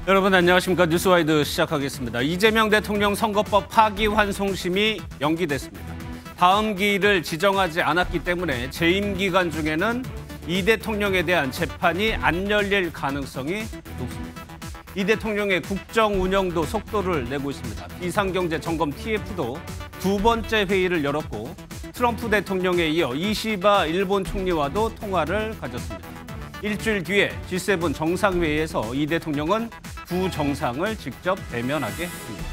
여러분 안녕하십니까. 뉴스와이드 시작하겠습니다. 이재명 대통령 선거법 파기환송심이 연기됐습니다. 다음 기일을 지정하지 않았기 때문에 재임 기간 중에는 이 대통령에 대한 재판이 안 열릴 가능성이 높습니다. 이 대통령의 국정 운영도 속도를 내고 있습니다. 비상경제 점검 TF도 두 번째 회의를 열었고 트럼프 대통령에 이어 이시바 일본 총리와도 통화를 가졌습니다. 일주일 뒤에 G7 정상회의에서 이 대통령은 두 정상을 직접 대면하게 됩니다.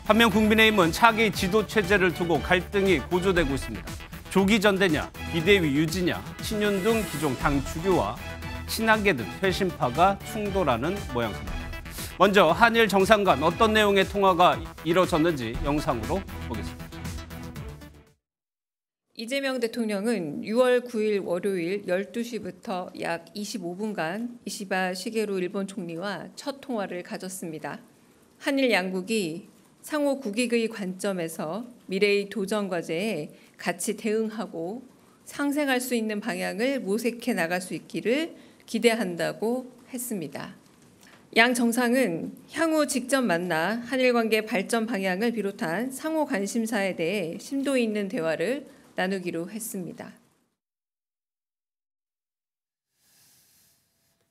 반면 국민의힘은 차기 지도체제를 두고 갈등이 고조되고 있습니다. 조기 전대냐, 비대위 유지냐, 친윤 등 기존 당 주류와 친한계 등 회신파가 충돌하는 모양새입니다. 먼저 한일 정상 간 어떤 내용의 통화가 이뤄졌는지 영상으로 보겠습니다. 이재명 대통령은 6월 9일 월요일 12시부터 약 25분간 이시바 시게루 일본 총리와 첫 통화를 가졌습니다. 한일 양국이 상호 국익의 관점에서 미래의 도전 과제에 같이 대응하고 상생할 수 있는 방향을 모색해 나갈 수 있기를 기대한다고 했습니다. 양 정상은 향후 직접 만나 한일 관계 발전 방향을 비롯한 상호 관심사에 대해 심도 있는 대화를 나누기로 했습니다.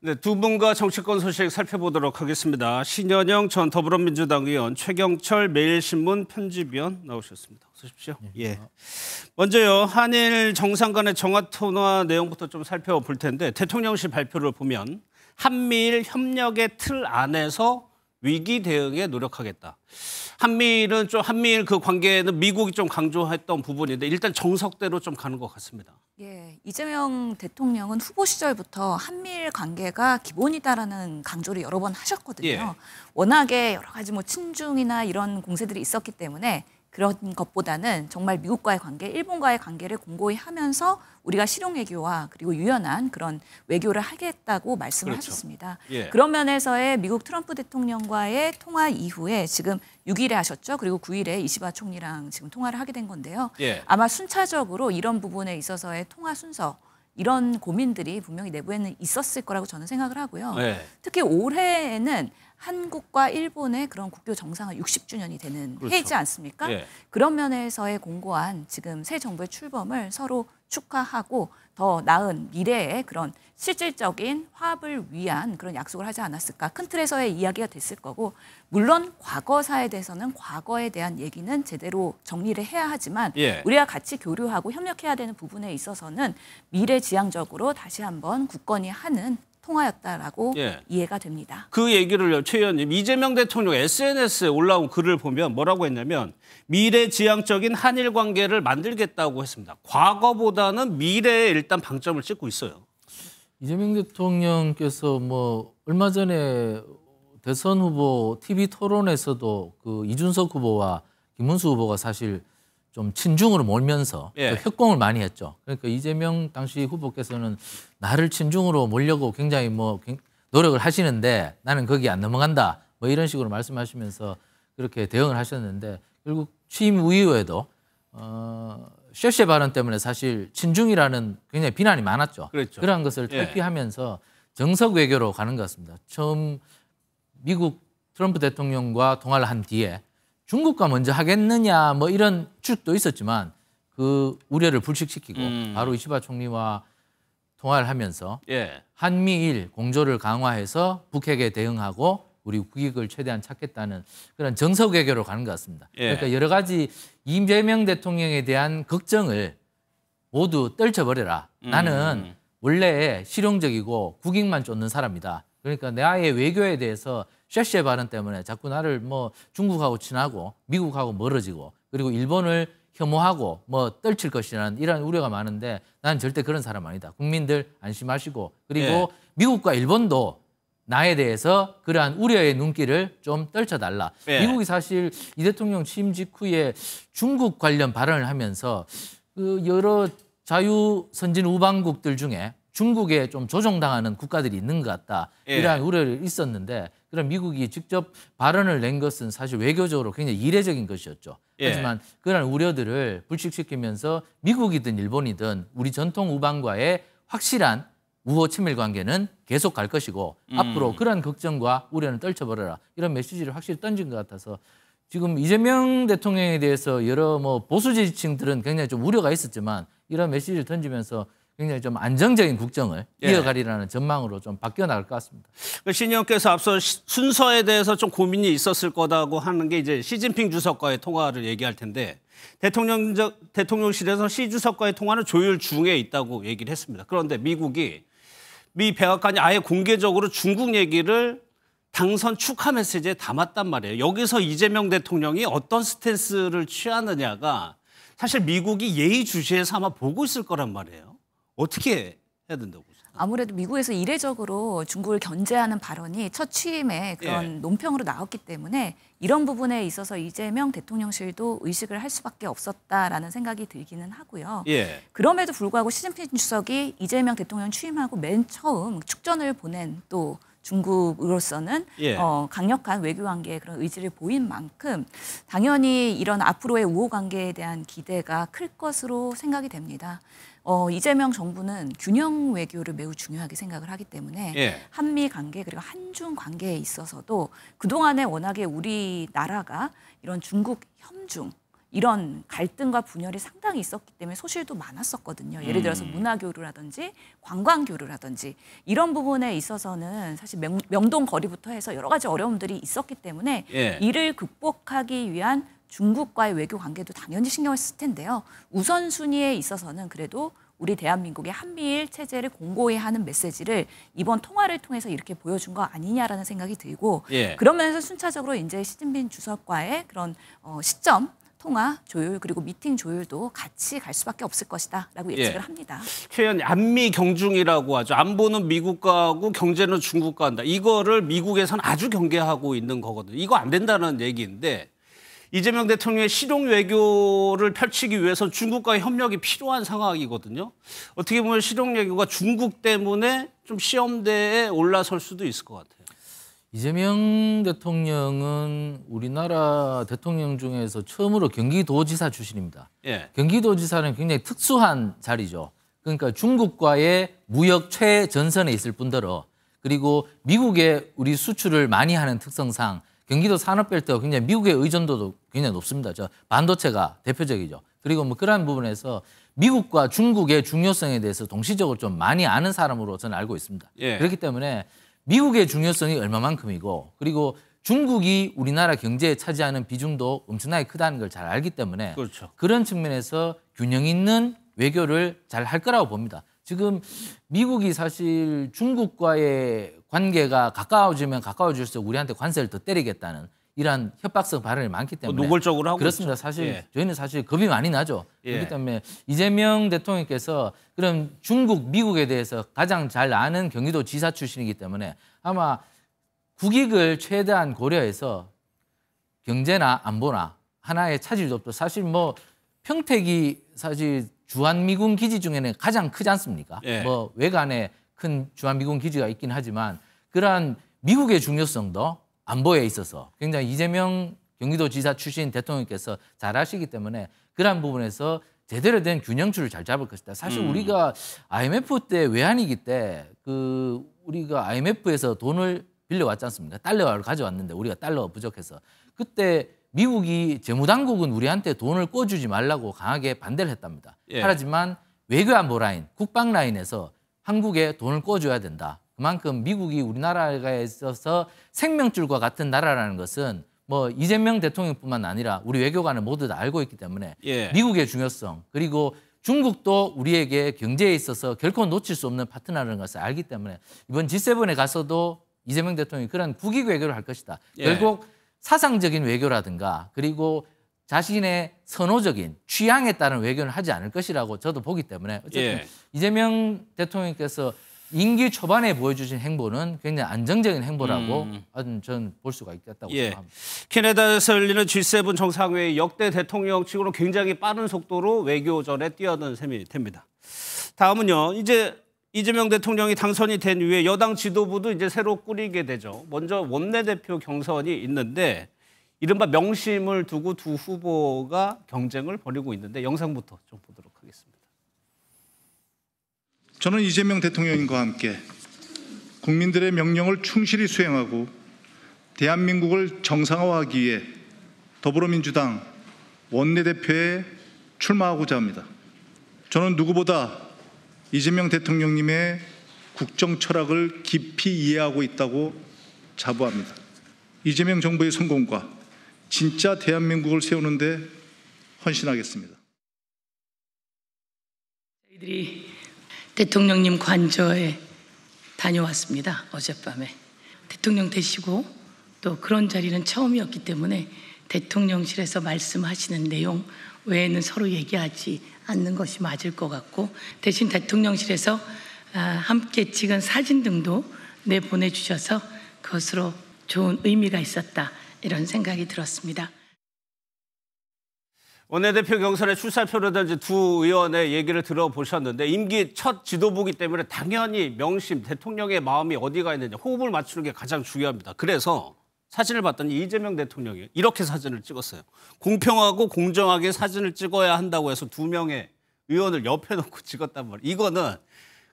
네, 두 분과 정치권 소식 살펴보도록 하겠습니다. 신현영 전 더불어민주당 의원, 최경철 매일신문 편집위원 나오셨습니다. 어서 오십시오. 예. 먼저요, 한일 정상 간의 정화통화 내용부터 좀 살펴볼 텐데 대통령실 발표를 보면 한미일 협력의 틀 안에서 위기 대응에 노력하겠다. 한미일 그 관계는 미국이 좀 강조했던 부분인데 일단 정석대로 좀 가는 것 같습니다. 예, 이재명 대통령은 후보 시절부터 한미일 관계가 기본이다라는 강조를 여러 번 하셨거든요. 예. 워낙에 여러 가지 뭐 친중이나 이런 공세들이 있었기 때문에 그런 것보다는 정말 미국과의 관계, 일본과의 관계를 공고히 하면서 우리가 실용 외교와 그리고 유연한 그런 외교를 하겠다고 말씀을 그렇죠. 하셨습니다. 예. 그런 면에서의 미국 트럼프 대통령과의 통화 이후에 지금 6일에 하셨죠. 그리고 9일에 이시바 총리랑 지금 통화를 하게 된 건데요. 예. 아마 순차적으로 이런 부분에 있어서의 통화 순서, 이런 고민들이 분명히 내부에는 있었을 거라고 저는 생각을 하고요. 예. 특히 올해에는 한국과 일본의 그런 국교 정상화 60주년이 되는 그렇죠. 해이지 않습니까? 예. 그런 면에서의 공고한 지금 새 정부의 출범을 서로 축하하고 더 나은 미래의 그런 실질적인 화합을 위한 그런 약속을 하지 않았을까. 큰 틀에서의 이야기가 됐을 거고, 물론 과거사에 대해서는 과거에 대한 얘기는 제대로 정리를 해야 하지만 예. 우리가 같이 교류하고 협력해야 되는 부분에 있어서는 미래지향적으로 다시 한번 굳건히 하는 통화였다라고 예. 이해가 됩니다. 그 얘기를요, 최 의원님, 이재명 대통령 SNS에 올라온 글을 보면 뭐라고 했냐면 미래지향적인 한일 관계를 만들겠다고 했습니다. 과거보다는 미래에 일단 방점을 찍고 있어요. 이재명 대통령께서 뭐 얼마 전에 대선 후보 TV 토론에서도 그 이준석 후보와 김문수 후보가 사실 좀 친중으로 몰면서 예. 협공을 많이 했죠. 그러니까 이재명 당시 후보께서는 나를 친중으로 몰려고 굉장히 뭐 노력을 하시는데 나는 거기 안 넘어간다. 뭐 이런 식으로 말씀하시면서 그렇게 대응을 하셨는데 결국 취임 이후에도 쉐쉐 발언 때문에 사실 친중이라는 굉장히 비난이 많았죠. 그렇죠. 그러한 것을 예. 탈피하면서 정석 외교로 가는 것 같습니다. 처음 미국 트럼프 대통령과 통화를 한 뒤에 중국과 먼저 하겠느냐 뭐 이런 추측도 있었지만 그 우려를 불식시키고 바로 이시바 총리와 통화를 하면서 예. 한미일 공조를 강화해서 북핵에 대응하고 우리 국익을 최대한 찾겠다는 그런 정석 외교로 가는 것 같습니다. 예. 그러니까 여러 가지 이재명 대통령에 대한 걱정을 모두 떨쳐버려라. 나는 원래 실용적이고 국익만 쫓는 사람이다. 그러니까 나의 외교에 대해서 쉐쉐 발언 때문에 자꾸 나를 뭐 중국하고 친하고 미국하고 멀어지고 그리고 일본을 혐오하고 뭐 떨칠 것이라는 이런 우려가 많은데 나는 절대 그런 사람 아니다. 국민들 안심하시고 그리고 예. 미국과 일본도 나에 대해서 그러한 우려의 눈길을 좀 떨쳐달라. 예. 미국이 사실 이 대통령 취임 직후에 중국 관련 발언을 하면서 그 여러 자유 선진 우방국들 중에 중국에 좀 조종당하는 국가들이 있는 것 같다. 예. 이러한 우려를 있었는데 그런 미국이 직접 발언을 낸 것은 사실 외교적으로 굉장히 이례적인 것이었죠. 예. 하지만 그런 우려들을 불식시키면서 미국이든 일본이든 우리 전통 우방과의 확실한 우호 친밀 관계는 계속 갈 것이고 앞으로 그런 걱정과 우려는 떨쳐버려라. 이런 메시지를 확실히 던진 것 같아서 지금 이재명 대통령에 대해서 여러 뭐 보수 지지층들은 굉장히 좀 우려가 있었지만 이런 메시지를 던지면서 굉장히 좀 안정적인 국정을 이어가리라는 전망으로 좀 바뀌어 나갈 것 같습니다. 신 의원께서 앞서 순서에 대해서 좀 고민이 있었을 거다고 하는 게 이제 시진핑 주석과의 통화를 얘기할 텐데 대통령실에서 시 주석과의 통화는 조율 중에 있다고 얘기를 했습니다. 그런데 미 백악관이 아예 공개적으로 중국 얘기를 당선 축하 메시지에 담았단 말이에요. 여기서 이재명 대통령이 어떤 스탠스를 취하느냐가 사실 미국이 예의주시해서 아마 보고 있을 거란 말이에요. 어떻게 해야 된다고 보세요? 아무래도 미국에서 이례적으로 중국을 견제하는 발언이 첫 취임에 그런 논평으로 나왔기 때문에 이런 부분에 있어서 이재명 대통령실도 의식을 할 수밖에 없었다라는 생각이 들기는 하고요. 그럼에도 불구하고 시진핑 주석이 이재명 대통령 취임하고 맨 처음 축전을 보낸 또 중국으로서는 강력한 외교관계의 그런 의지를 보인 만큼 당연히 이런 앞으로의 우호 관계에 대한 기대가 클 것으로 생각이 됩니다. 이재명 정부는 균형 외교를 매우 중요하게 생각을 하기 때문에 한미 관계 그리고 한중 관계에 있어서도 그동안에 워낙에 우리나라가 이런 중국 협중 이런 갈등과 분열이 상당히 있었기 때문에 소실도 많았었거든요. 예를 들어서 문화교류라든지 관광교류라든지 이런 부분에 있어서는 사실 명동 거리부터 해서 여러 가지 어려움들이 있었기 때문에 이를 극복하기 위한 중국과의 외교 관계도 당연히 신경을 쓸 텐데요. 우선순위에 있어서는 그래도 우리 대한민국의 한미일 체제를 공고히 하는 메시지를 이번 통화를 통해서 이렇게 보여준 거 아니냐라는 생각이 들고 그러면서 순차적으로 이제 시진핑 주석과의 그런 시점 통화 조율 그리고 미팅 조율도 같이 갈 수밖에 없을 것이다라고 예측을 합니다. 최 의원, 안미 경중이라고 하죠. 안보는 미국과 하고 경제는 중국과 한다. 이거를 미국에서는 아주 경계하고 있는 거거든요. 이거 안 된다는 얘기인데 이재명 대통령의 실용 외교를 펼치기 위해서 중국과의 협력이 필요한 상황이거든요. 어떻게 보면 실용 외교가 중국 때문에 좀 시험대에 올라설 수도 있을 것 같아요. 이재명 대통령은 우리나라 대통령 중에서 처음으로 경기도지사 출신입니다. 경기도지사는 굉장히 특수한 자리죠. 그러니까 중국과의 무역 최전선에 있을 뿐더러 그리고 미국에 우리 수출을 많이 하는 특성상 경기도 산업벨트가 굉장히 미국의 의존도도 굉장히 높습니다. 저 반도체가 대표적이죠. 그리고 뭐 그러한 부분에서 미국과 중국의 중요성에 대해서 동시적으로 좀 많이 아는 사람으로 저는 알고 있습니다. 그렇기 때문에 미국의 중요성이 얼마만큼이고 그리고 중국이 우리나라 경제에 차지하는 비중도 엄청나게 크다는 걸 잘 알기 때문에 그런 측면에서 균형 있는 외교를 잘 할 거라고 봅니다. 지금 미국이 사실 중국과의 관계가 가까워지면 가까워질수록 우리한테 관세를 더 때리겠다는 이러한 협박성 발언이 많기 때문에 노골적으로 하고 그렇습니다. 있죠. 사실 저희는 사실 겁이 많이 나죠. 그렇기 때문에 이재명 대통령께서 그럼 중국, 미국에 대해서 가장 잘 아는 경기도지사 출신이기 때문에 아마 국익을 최대한 고려해서 경제나 안보나 하나의 차질도 없고 사실 뭐 평택이 사실 주한미군 기지 중에는 가장 크지 않습니까? 뭐 외관에 큰 주한미군 기지가 있긴 하지만 그러한 미국의 중요성도 안보에 있어서 굉장히 이재명 경기도지사 출신 대통령께서 잘 아시기 때문에 그러한 부분에서 제대로 된 균형추를 잘 잡을 것이다. 사실 우리가 IMF 때 외환위기 때 우리가 IMF에서 돈을 빌려왔지 않습니까? 달러를 가져왔는데 우리가 달러가 부족해서 그때 미국이 재무당국은 우리한테 돈을 꿔주지 말라고 강하게 반대를 했답니다. 하지만 외교안보 라인, 국방 라인에서 한국에 돈을 꿔줘야 된다. 그만큼 미국이 우리나라에 있어서 생명줄과 같은 나라라는 것은 뭐 이재명 대통령뿐만 아니라 우리 외교관은 모두 다 알고 있기 때문에 미국의 중요성 그리고 중국도 우리에게 경제에 있어서 결코 놓칠 수 없는 파트너라는 것을 알기 때문에 이번 G7에 가서도 이재명 대통령이 그런 국익 외교를 할 것이다. 결국 사상적인 외교라든가 그리고 자신의 선호적인 취향에 따른 외교는 하지 않을 것이라고 저도 보기 때문에 어쨌든 이재명 대통령께서 임기 초반에 보여주신 행보는 굉장히 안정적인 행보라고 저는 볼 수가 있겠다고 생각합니다. 캐나다에서 열리는 G7 정상회의 역대 대통령치고는 굉장히 빠른 속도로 외교전에 뛰어든 셈이 됩니다. 다음은요. 이제 이재명 대통령이 당선이 된 이후에 여당 지도부도 이제 새로 꾸리게 되죠. 먼저 원내대표 경선이 있는데 이른바 명심을 두고 두 후보가 경쟁을 벌이고 있는데 영상부터 좀 보도록 하겠습니다. 저는 이재명 대통령과 함께 국민들의 명령을 충실히 수행하고 대한민국을 정상화하기 위해 더불어민주당 원내대표에 출마하고자 합니다. 저는 누구보다 이재명 대통령님의 국정 철학을 깊이 이해하고 있다고 자부합니다. 이재명 정부의 성공과 진짜 대한민국을 세우는 데 헌신하겠습니다. 저희들이 대통령님 관저에 다녀왔습니다. 어젯밤에. 대통령 되시고 또 그런 자리는 처음이었기 때문에 대통령실에서 말씀하시는 내용 외에는 서로 얘기하지 않는 것이 맞을 것 같고, 대신 대통령실에서 함께 찍은 사진 등도 내보내주셔서 그것으로 좋은 의미가 있었다, 이런 생각이 들었습니다. 원내대표 경선에 출사표를 던진 두 의원의 얘기를 들어보셨는데, 임기 첫 지도부기 때문에 당연히 명심, 대통령의 마음이 어디가 있느냐, 호흡을 맞추는 게 가장 중요합니다. 그래서 사진을 봤더니 이재명 대통령이 이렇게 사진을 찍었어요. 공평하고 공정하게 사진을 찍어야 한다고 해서 두 명의 의원을 옆에 놓고 찍었단 말이에요. 이거는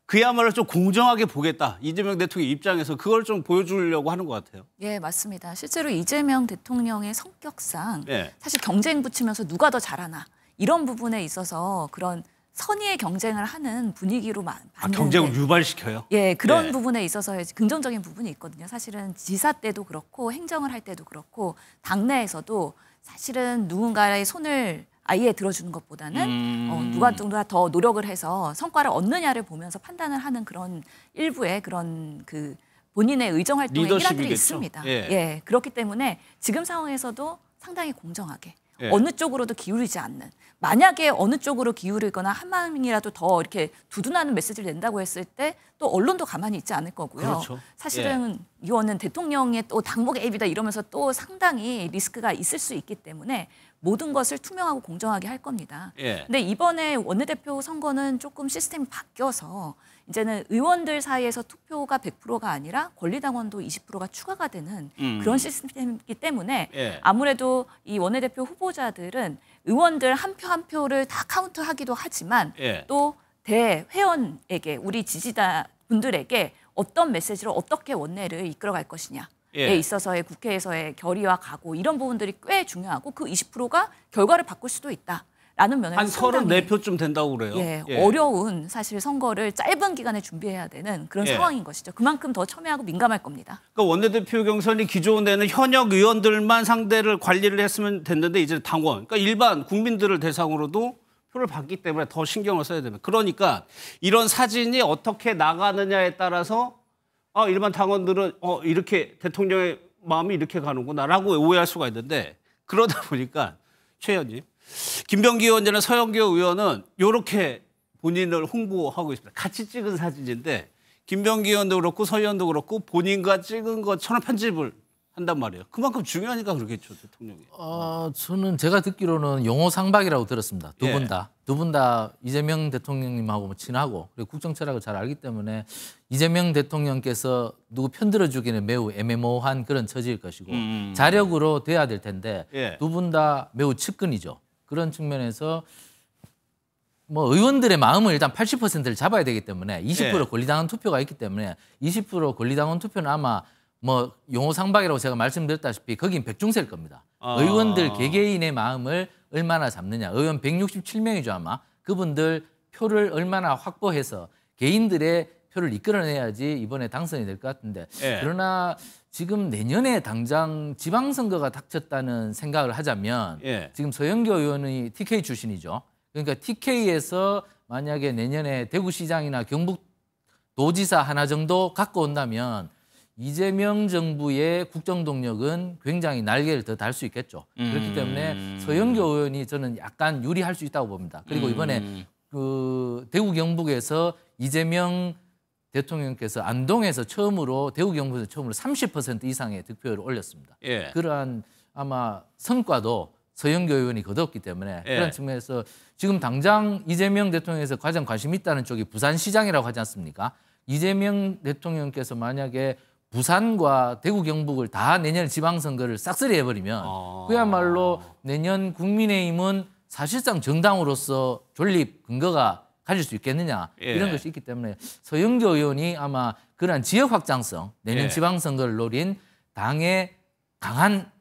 그야말로 좀 공정하게 보겠다, 이재명 대통령 입장에서 그걸 좀 보여주려고 하는 것 같아요. 예, 맞습니다. 실제로 이재명 대통령의 성격상 예. 사실 경쟁 붙이면서 누가 더 잘하나 이런 부분에 있어서 그런 선의의 경쟁을 하는 분위기로 봤는데, 경쟁을 유발시켜요? 예, 그런 예. 부분에 있어서 긍정적인 부분이 있거든요. 사실은 지사 때도 그렇고 행정을 할 때도 그렇고 당내에서도 사실은 누군가의 손을 아예 들어주는 것보다는 누가 더 노력을 해서 성과를 얻느냐를 보면서 판단을 하는 그런 일부의 그런 그 본인의 의정 활동의 일환들이 리더십이겠죠. 있습니다. 예. 예, 그렇기 때문에 지금 상황에서도 상당히 공정하게 예. 어느 쪽으로도 기울이지 않는, 만약에 어느 쪽으로 기울이거나 한 마음이라도 더 이렇게 두둔하는 메시지를 낸다고 했을 때 또 언론도 가만히 있지 않을 거고요. 그렇죠. 사실은 이거는 대통령의 또 당복 앱이다 이러면서 또 상당히 리스크가 있을 수 있기 때문에 모든 것을 투명하고 공정하게 할 겁니다. 예. 근데 이번에 원내대표 선거는 조금 시스템이 바뀌어서 이제는 의원들 사이에서 투표가 100%가 아니라 권리당원도 20%가 추가가 되는 그런 시스템이기 때문에 예. 아무래도 이 원내대표 후보자들은 의원들 한 표 한 표를 다 카운트하기도 하지만 예. 또 대회원에게, 우리 지지자 분들에게 어떤 메시지로 어떻게 원내를 이끌어갈 것이냐에 예. 있어서의 국회에서의 결의와 각오, 이런 부분들이 꽤 중요하고 그 20%가 결과를 바꿀 수도 있다라는 면에서 한 34표쯤 된다고 그래요. 예, 예. 어려운 사실 선거를 짧은 기간에 준비해야 되는 그런 예. 상황인 것이죠. 그만큼 더 첨예하고 민감할 겁니다. 그러니까 원내대표 경선이 기존에는 현역 의원들만 상대를 관리를 했으면 됐는데 이제 당원, 그러니까 일반 국민들을 대상으로도 표를 받기 때문에 더 신경을 써야 됩니다. 그러니까 이런 사진이 어떻게 나가느냐에 따라서 일반 당원들은 이렇게 대통령의 마음이 이렇게 가는구나라고 오해할 수가 있는데, 그러다 보니까 최 의원님, 김병기 의원이나 서영교 의원은 이렇게 본인을 홍보하고 있습니다. 같이 찍은 사진인데 김병기 의원도 그렇고 서 의원도 그렇고 본인과 찍은 것처럼 편집을 한단 말이에요. 그만큼 중요하니까 그렇겠죠, 대통령이. 저는 제가 듣기로는 용호 상박이라고 들었습니다. 두 예. 분 다. 두 분 다 이재명 대통령님하고 친하고 그리고 국정 철학을 잘 알기 때문에 이재명 대통령께서 누구 편들어주기는 매우 애매모호한 그런 처지일 것이고 자력으로 돼야 될 텐데 예. 두 분 다 매우 측근이죠. 그런 측면에서 뭐 의원들의 마음을 일단 80%를 잡아야 되기 때문에 20% 예. 권리당원 투표가 있기 때문에 20% 권리당원 투표는 아마 뭐 용호 상박이라고 제가 말씀드렸다시피 거긴 백중세일 겁니다. 의원들 개개인의 마음을 얼마나 잡느냐. 의원 167명이죠 아마. 그분들 표를 얼마나 확보해서 개인들의 표를 이끌어내야지 이번에 당선이 될 것 같은데. 예. 그러나 지금 내년에 당장 지방선거가 닥쳤다는 생각을 하자면 예. 지금 서영교 의원이 TK 출신이죠. 그러니까 TK에서 만약에 내년에 대구시장이나 경북도지사 하나 정도 갖고 온다면 이재명 정부의 국정동력은 굉장히 날개를 더 달 수 있겠죠. 그렇기 때문에 서영교 의원이 저는 약간 유리할 수 있다고 봅니다. 그리고 이번에 그 대구 경북에서 이재명 대통령께서 안동에서 처음으로 대구 경북에서 처음으로 30% 이상의 득표율을 올렸습니다. 예. 그러한 아마 성과도 서영교 의원이 거뒀기 때문에 예. 그런 측면에서 지금 당장 이재명 대통령에서 가장 관심 있다는 쪽이 부산시장이라고 하지 않습니까? 이재명 대통령께서 만약에 부산과 대구 경북을 다 내년 지방선거를 싹쓸이 해버리면 그야말로 내년 국민의힘은 사실상 정당으로서 존립 근거가 가질 수 있겠느냐 예. 이런 것이 있기 때문에 서영교 의원이 아마 그러한 지역 확장성 내년 예. 지방선거를 노린 당의 강한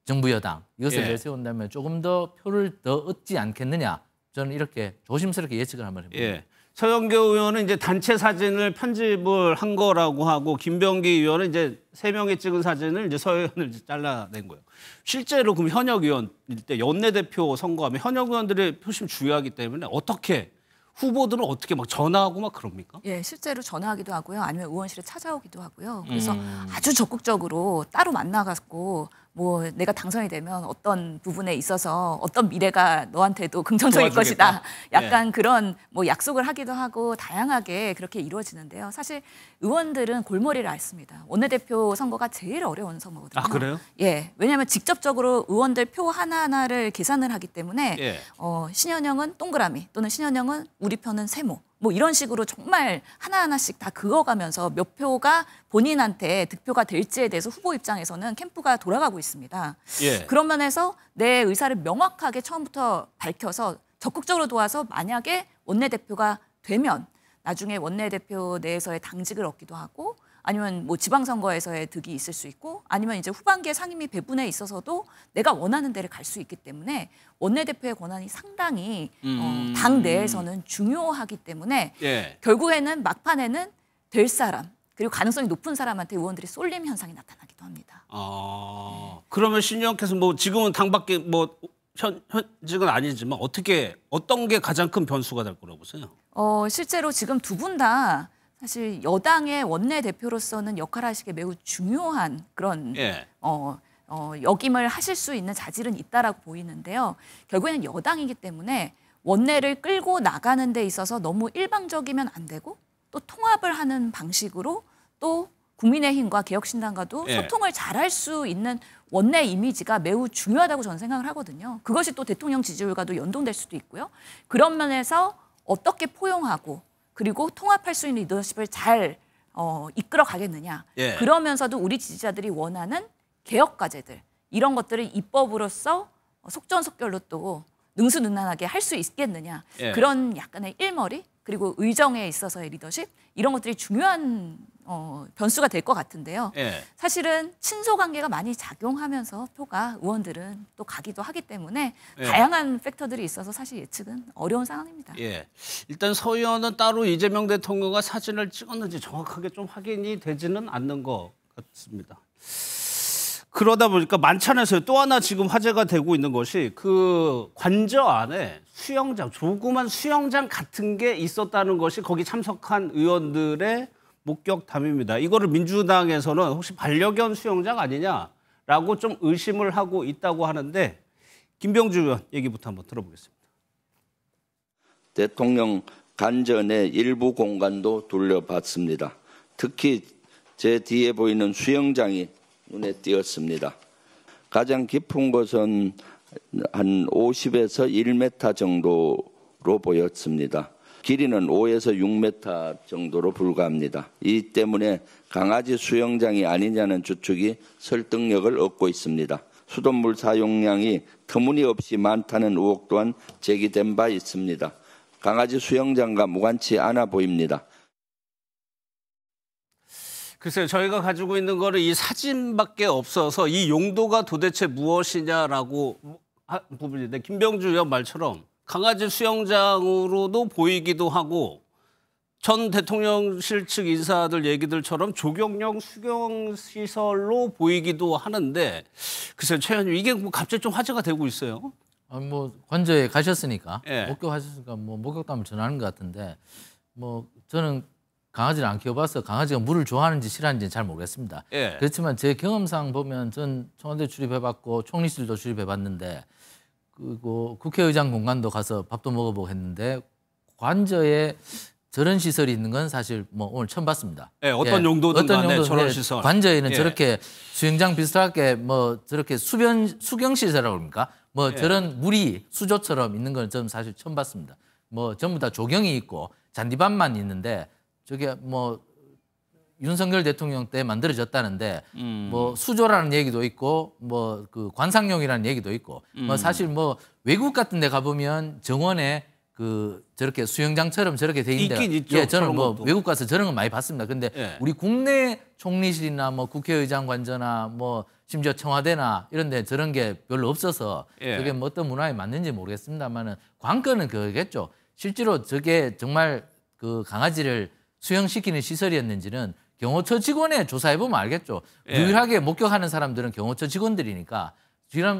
정부 여당 이것을 예. 내세운다면 조금 더 표를 더 얻지 않겠느냐 저는 이렇게 조심스럽게 예측을 한번 해봅니다. 예. 서영교 의원은 이제 단체 사진을 편집을 한 거라고 하고 김병기 의원은 이제 3명이 찍은 사진을 이제 서 의원을 이제 잘라낸 거예요. 실제로 그럼 현역 의원일 때 원내대표 선거하면 현역 의원들의 표심 중요하기 때문에 어떻게 후보들은 어떻게 막 전화하고 막 그럽니까? 예, 실제로 전화하기도 하고요. 아니면 의원실에 찾아오기도 하고요. 그래서 아주 적극적으로 따로 만나갖고 뭐 내가 당선이 되면 어떤 부분에 있어서 어떤 미래가 너한테도 긍정적일 도와주겠다. 것이다. 약간 그런 뭐 약속을 하기도 하고 다양하게 그렇게 이루어지는데요. 사실 의원들은 골머리를 앓습니다. 원내대표 선거가 제일 어려운 선거거든요. 아, 그래요? 예, 왜냐하면 직접적으로 의원들 표 하나하나를 계산을 하기 때문에 예. 신현영은 동그라미 또는 신현영은 우리 표는 세모 뭐 이런 식으로 정말 하나하나씩 다 그어가면서 몇 표가 본인한테 득표가 될지에 대해서 후보 입장에서는 캠프가 돌아가고 있습니다. 예. 그런 면에서 내 의사를 명확하게 처음부터 밝혀서 적극적으로 도와서 만약에 원내대표가 되면 나중에 원내대표 내에서의 당직을 얻기도 하고 아니면 뭐 지방선거에서의 득이 있을 수 있고 아니면 이제 후반기에 상임위 배분에 있어서도 내가 원하는 데를 갈 수 있기 때문에 원내대표의 권한이 상당히 당 내에서는 중요하기 때문에 예. 결국에는 막판에는 될 사람 그리고 가능성이 높은 사람한테 의원들이 쏠림 현상이 나타나기도 합니다. 그러면 신영께서 뭐 지금은 당밖에 뭐 현직은 아니지만 어떤 게 가장 큰 변수가 될 거라고 보세요? 실제로 지금 두 분 다 사실 여당의 원내대표로서는 역할하시기에 매우 중요한 그런 예. 역임을 하실 수 있는 자질은 있다라고 보이는데요. 결국에는 여당이기 때문에 원내를 끌고 나가는 데 있어서 너무 일방적이면 안 되고 또 통합을 하는 방식으로 또 국민의힘과 개혁신당과도 예. 소통을 잘할 수 있는 원내 이미지가 매우 중요하다고 저는 생각을 하거든요. 그것이 또 대통령 지지율과도 연동될 수도 있고요. 그런 면에서 어떻게 포용하고 그리고 통합할 수 있는 리더십을 잘 이끌어 가겠느냐. 예. 그러면서도 우리 지지자들이 원하는 개혁 과제들 이런 것들을 입법으로써 속전속결로 또 능수능란하게 할 수 있겠느냐. 예. 그런 약간의 일머리 그리고 의정에 있어서의 리더십 이런 것들이 중요한 변수가 될 것 같은데요. 예. 사실은 친소 관계가 많이 작용하면서 표가 의원들은 또 가기도 하기 때문에 예. 다양한 팩터들이 있어서 사실 예측은 어려운 상황입니다. 예. 일단 서 의원은 따로 이재명 대통령과 사진을 찍었는지 정확하게 좀 확인이 되지는 않는 것 같습니다. 그러다 보니까 만찬에서 또 하나 지금 화제가 되고 있는 것이 그 관저 안에 수영장, 조그만 수영장 같은 게 있었다는 것이 거기 참석한 의원들의 목격담입니다. 이거를 민주당에서는 혹시 반려견 수영장 아니냐라고 좀 의심을 하고 있다고 하는데 김병주 의원 얘기부터 한번 들어보겠습니다. 대통령 관전의 일부 공간도 둘러봤습니다. 특히 제 뒤에 보이는 수영장이 눈에 띄었습니다. 가장 깊은 곳은 한 50에서 1m 정도로 보였습니다. 길이는 5에서 6m 정도로 불과합니다. 이 때문에 강아지 수영장이 아니냐는 추측이 설득력을 얻고 있습니다. 수돗물 사용량이 터무니없이 많다는 의혹 또한 제기된 바 있습니다. 강아지 수영장과 무관치 않아 보입니다. 글쎄요, 저희가 가지고 있는 거는 이 사진밖에 없어서 이 용도가 도대체 무엇이냐라고 부분인데 김병주 의원 말처럼 강아지 수영장으로도 보이기도 하고 전 대통령실 측 인사들 얘기들처럼 조경용 수경시설로 보이기도 하는데 글쎄요, 최 의원님 이게 뭐 갑자기 좀 화제가 되고 있어요. 뭐 관저에 가셨으니까 예. 목격하셨으니까 뭐 목격담을 전하는 것 같은데 뭐 저는 강아지를 안 키워봐서 강아지가 물을 좋아하는지 싫어하는지는 잘 모르겠습니다. 예. 그렇지만 제 경험상 보면 전 청와대 출입해봤고 총리실도 출입해봤는데 그리고 국회의장 공간도 가서 밥도 먹어보고 했는데 관저에 저런 시설이 있는 건 사실 뭐 오늘 처음 봤습니다. 예, 어떤 용도든 간에 저런 시설. 관저에는 예. 저렇게 수영장 비슷하게 뭐 저렇게 수경시설이라고 그럽니까? 뭐 예. 저런 물이 수조처럼 있는 건 저는 사실 처음 봤습니다. 뭐 전부 다 조경이 있고 잔디밭만 있는데 저게 뭐 윤석열 대통령 때 만들어졌다는데 뭐 수조라는 얘기도 있고 뭐 그 관상용이라는 얘기도 있고 뭐 사실 뭐 외국 같은 데 가보면 정원에 저렇게 수영장처럼 저렇게 돼 있는데 있긴 있죠, 예, 저는 그런 뭐 것도. 외국 가서 저런 건 많이 봤습니다. 근데 예. 우리 국내 총리실이나 뭐 국회의장 관저나 뭐 심지어 청와대나 이런 데 저런 게 별로 없어서 예. 그게 뭐 어떤 문화에 맞는지 모르겠습니다만은 관건은 그거겠죠. 실제로 저게 정말 그 강아지를 수영시키는 시설이었는지는 경호처 직원에 조사해 보면 알겠죠. 예. 유일하게 목격하는 사람들은 경호처 직원들이니까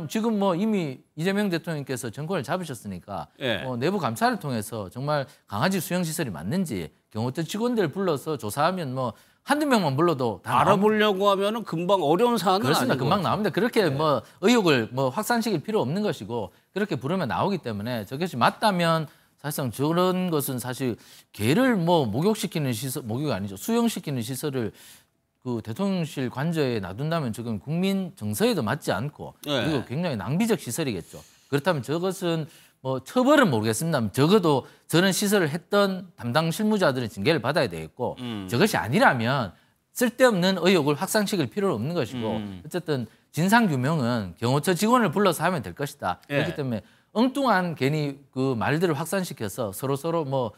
지금 뭐 이미 이재명 대통령께서 정권을 잡으셨으니까 예. 내부 감찰을 통해서 정말 강아지 수영 시설이 맞는지 경호처 직원들 불러서 조사하면 뭐 한두 명만 불러도 다 알아보려고 하면은 금방 어려운 사안은 그렇습니다. 아닌 것 금방 같아요. 나옵니다. 그렇게 뭐 의혹을 뭐 확산시킬 필요 없는 것이고 그렇게 부르면 나오기 때문에 저것이 맞다면 사실상 저런 것은 사실 개를 뭐 목욕시키는 시설, 목욕이 아니죠. 수영시키는 시설을 그 대통령실 관저에 놔둔다면 지금 국민 정서에도 맞지 않고 네. 그리고 굉장히 낭비적 시설이겠죠. 그렇다면 저것은 뭐 처벌은 모르겠습니다. 적어도 저런 시설을 했던 담당 실무자들은 징계를 받아야 되겠고 저것이 아니라면 쓸데없는 의혹을 확산시킬 필요는 없는 것이고 어쨌든 진상규명은 경호처 직원을 불러서 하면 될 것이다. 예. 그렇기 때문에 엉뚱한 괜히 그 말들을 확산시켜서 서로 뭐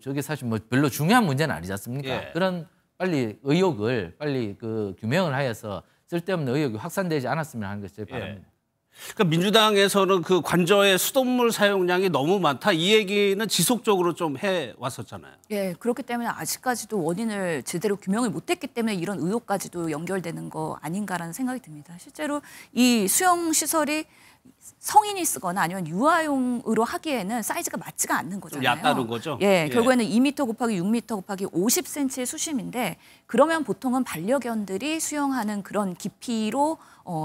저게 사실 뭐 별로 중요한 문제는 아니지 않습니까? 예. 그런 빨리 의혹을 빨리 그 규명을 하여서 쓸데없는 의혹이 확산되지 않았으면 하는 것이 제 바람입니다. 그러니까 민주당에서는 그 관저의 수돗물 사용량이 너무 많다 이 얘기는 지속적으로 좀 해왔었잖아요. 예, 그렇기 때문에 아직까지도 원인을 제대로 규명을 못했기 때문에 이런 의혹까지도 연결되는 거 아닌가라는 생각이 듭니다. 실제로 이 수영 시설이 성인이 쓰거나 아니면 유아용으로 하기에는 사이즈가 맞지가 않는 거잖아요. 얕다는 거죠? 예, 예. 결국에는 2m 곱하기 6m 곱하기 50cm의 수심인데 그러면 보통은 반려견들이 수영하는 그런 깊이로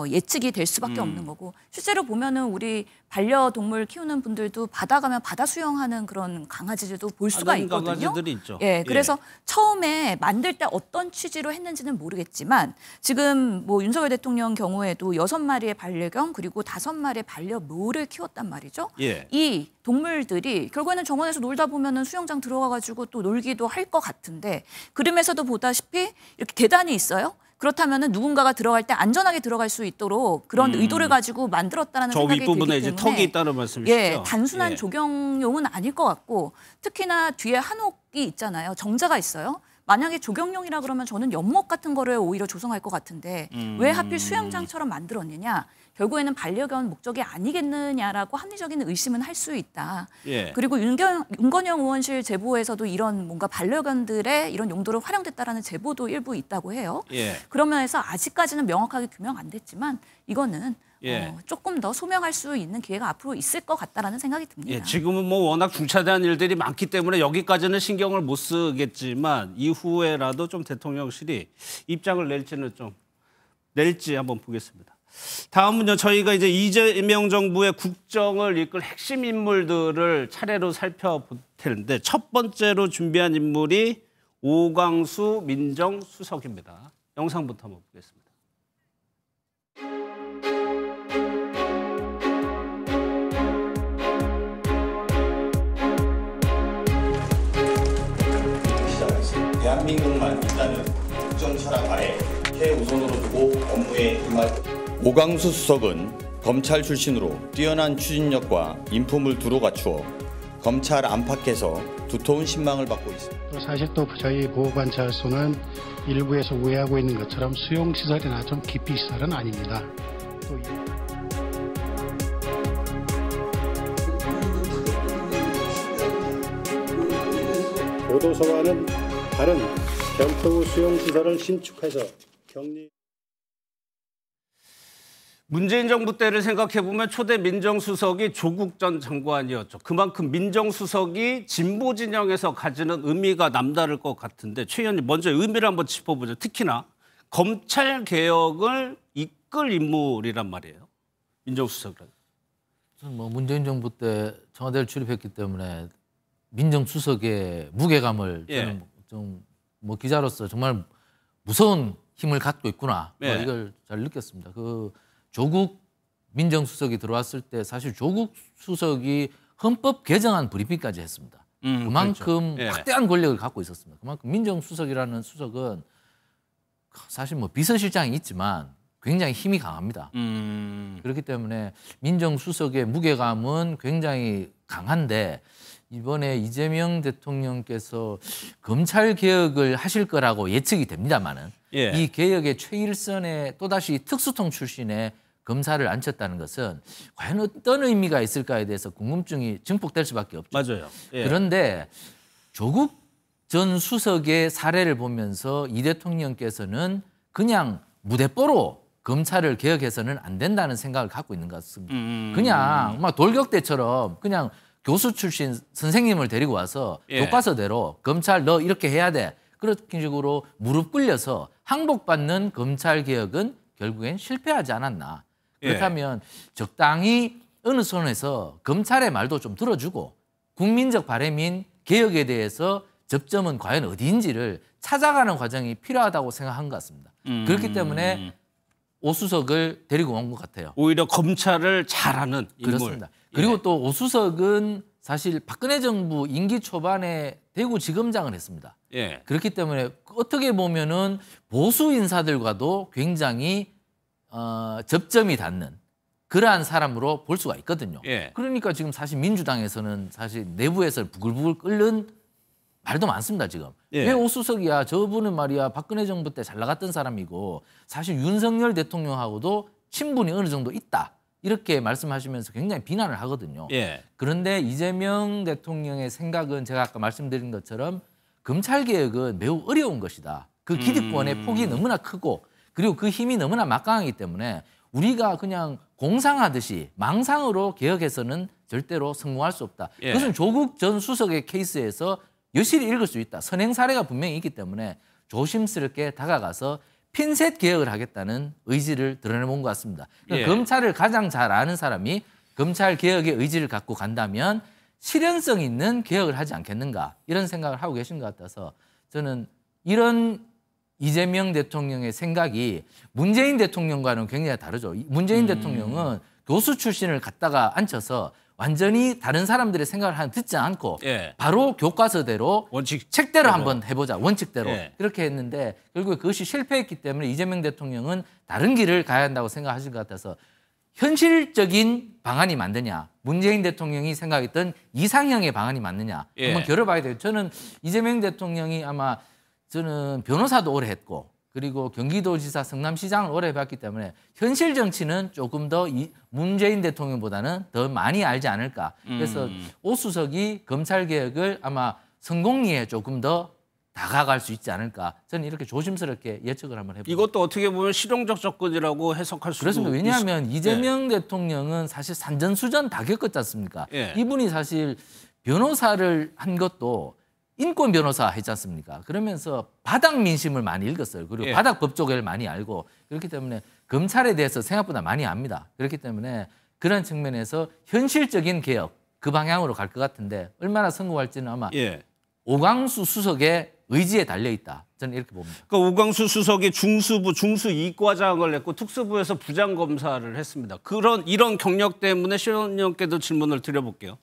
예측이 될 수밖에 없는 거고 실제로 보면은 우리 반려동물 키우는 분들도 바다 가면 바다 수영하는 그런 강아지들도 볼 수가 하는 있거든요. 강아지들이 있죠. 예, 그래서 처음에 만들 때 어떤 취지로 했는지는 모르겠지만 지금 뭐 윤석열 대통령 경우에도 6마리의 반려견 그리고 5마리의 반려묘를 키웠단 말이죠. 예. 이 동물들이 결국에는 정원에서 놀다 보면은 수영장 들어가가지고 또 놀기도 할 것 같은데 그림에서도 보다시피 이렇게 계단이 있어요. 그렇다면은 누군가가 들어갈 때 안전하게 들어갈 수 있도록 그런 의도를 가지고 만들었다라는 저 생각이 들기 윗부분에 때문에 이제 턱이 있다는 말씀이시죠? 예, 단순한 예. 조경용은 아닐 것 같고 특히나 뒤에 한옥이 있잖아요. 정자가 있어요. 만약에 조경용이라 그러면 저는 연못 같은 거를 오히려 조성할 것 같은데 왜 하필 수영장처럼 만들었느냐. 결국에는 반려견 목적이 아니겠느냐라고 합리적인 의심은 할 수 있다. 예. 그리고 윤건영 의원실 제보에서도 이런 뭔가 반려견들의 이런 용도로 활용됐다라는 제보도 일부 있다고 해요. 예. 그런 면에서 아직까지는 명확하게 규명 안 됐지만 이거는 예. 조금 더 소명할 수 있는 기회가 앞으로 있을 것 같다라는 생각이 듭니다. 예, 지금은 뭐 워낙 중차대한 일들이 많기 때문에 여기까지는 신경을 못 쓰겠지만 이후에라도 좀 대통령실이 입장을 낼지 한번 보겠습니다. 다음은요, 저희가 이제 이재명 정부의 국정을 이끌 핵심 인물들을 차례로 살펴볼 텐데 첫 번째로 준비한 인물이 오광수 민정수석입니다. 영상부터 한번 보겠습니다. 대한민국만 일단은 국정 철학 아래 최우선으로 두고 업무에 임할 오광수 수석은 검찰 출신으로 뛰어난 추진력과 인품을 두루 갖추어 검찰 안팎에서 두터운 신망을 받고 있습니다. 또 사실 또 저희 보호관찰소는 일부에서 오해하고 있는 것처럼 수용시설이나 좀 기피시설은 아닙니다. 또 교도소와는 다른 변평 수용시설을 신축해서 격리. 문재인 정부 때를 생각해보면 초대 민정수석이 조국 전 장관이었죠. 그만큼 민정수석이 진보 진영에서 가지는 의미가 남다를 것 같은데 최 의원님 먼저 의미를 한번 짚어보죠. 특히나 검찰개혁을 이끌 인물이란 말이에요. 민정수석은. 저는 뭐 문재인 정부 때 청와대를 출입했기 때문에 민정수석의 무게감을 예. 저는 좀 뭐 기자로서 정말 무서운 힘을 갖고 있구나. 예. 이걸 잘 느꼈습니다. 그 조국 민정수석이 들어왔을 때 사실 조국 수석이 헌법 개정안 브리핑까지 했습니다. 그만큼 그렇죠. 예. 확대한 권력을 갖고 있었습니다. 그만큼 민정수석이라는 수석은 사실 뭐 비서실장이 있지만 굉장히 힘이 강합니다. 그렇기 때문에 민정수석의 무게감은 굉장히 강한데 이번에 이재명 대통령께서 검찰 개혁을 하실 거라고 예측이 됩니다만은 예. 이 개혁의 최일선에 또다시 특수통 출신의 검사를 앉혔다는 것은 과연 어떤 의미가 있을까에 대해서 궁금증이 증폭될 수밖에 없죠. 맞아요. 예. 그런데 조국 전 수석의 사례를 보면서 이 대통령께서는 그냥 무대뽀로 검찰을 개혁해서는 안 된다는 생각을 갖고 있는 것 같습니다. 그냥 막 돌격대처럼 그냥 교수 출신 선생님을 데리고 와서 예. 교과서대로 검찰 너 이렇게 해야 돼. 그런 식으로 무릎 꿇려서 항복받는 검찰 개혁은 결국엔 실패하지 않았나. 그렇다면 적당히 어느 선에서 검찰의 말도 좀 들어주고 국민적 바람인 개혁에 대해서 접점은 과연 어디인지를 찾아가는 과정이 필요하다고 생각한 것 같습니다. 그렇기 때문에 오 수석을 데리고 온 것 같아요. 오히려 검찰을 잘하는 인물. 그렇습니다. 그리고 또 오 수석은 사실 박근혜 정부 임기 초반에 대구지검장을 했습니다. 예. 그렇기 때문에 어떻게 보면은 보수 인사들과도 굉장히 접점이 닿는 그러한 사람으로 볼 수가 있거든요. 예. 그러니까 지금 사실 민주당에서는 사실 내부에서 부글부글 끓는 말도 많습니다, 지금. 예. 왜 오수석이야? 저분은 말이야 박근혜 정부 때 잘 나갔던 사람이고 사실 윤석열 대통령하고도 친분이 어느 정도 있다. 이렇게 말씀하시면서 굉장히 비난을 하거든요. 예. 그런데 이재명 대통령의 생각은 제가 아까 말씀드린 것처럼 검찰개혁은 매우 어려운 것이다. 그 기득권의 폭이 너무나 크고 그리고 그 힘이 너무나 막강하기 때문에 우리가 그냥 공상하듯이 망상으로 개혁해서는 절대로 성공할 수 없다. 예. 그것은 조국 전 수석의 케이스에서 여실히 읽을 수 있다. 선행 사례가 분명히 있기 때문에 조심스럽게 다가가서 핀셋 개혁을 하겠다는 의지를 드러내본 것 같습니다. 예. 검찰을 가장 잘 아는 사람이 검찰 개혁의 의지를 갖고 간다면 실현성 있는 개혁을 하지 않겠는가 이런 생각을 하고 계신 것 같아서 저는 이런 이재명 대통령의 생각이 문재인 대통령과는 굉장히 다르죠. 문재인 대통령은 교수 출신을 갖다가 앉혀서 완전히 다른 사람들의 생각을 듣지 않고 예. 바로 교과서대로 원칙 책대로 한번 해보자. 원칙대로. 예. 이렇게 했는데 결국에 그것이 실패했기 때문에 이재명 대통령은 다른 길을 가야 한다고 생각하실 것 같아서 현실적인 방안이 맞느냐. 문재인 대통령이 생각했던 이상형의 방안이 맞느냐. 예. 한번 겨뤄봐야 돼요. 저는 이재명 대통령이 아마 저는 변호사도 오래 했고 그리고 경기도지사, 성남시장을 오래 해봤기 때문에 현실 정치는 조금 더 문재인 대통령보다는 더 많이 알지 않을까. 그래서 오 수석이 검찰개혁을 아마 성공리에 조금 더 다가갈 수 있지 않을까. 저는 이렇게 조심스럽게 예측을 한번 해봅니다. 이것도 어떻게 보면 실용적 접근이라고 해석할 수도 그렇습니다. 왜냐하면 있... 이재명 대통령은 사실 산전수전 다 겪었지 않습니까? 예. 이분이 사실 변호사를 한 것도 인권 변호사 했지 않습니까? 그러면서 바닥 민심을 많이 읽었어요. 그리고 예. 바닥 법조계를 많이 알고 그렇기 때문에 검찰에 대해서 생각보다 많이 압니다. 그렇기 때문에 그런 측면에서 현실적인 개혁 그 방향으로 갈 것 같은데 얼마나 성공할지는 아마 예. 오광수 수석의 의지에 달려 있다. 저는 이렇게 봅니다. 그러니까 오광수 수석이 중수부 중수 이과장을 했고 특수부에서 부장 검사를 했습니다. 이런 경력 때문에 시원님께도 질문을 드려볼게요.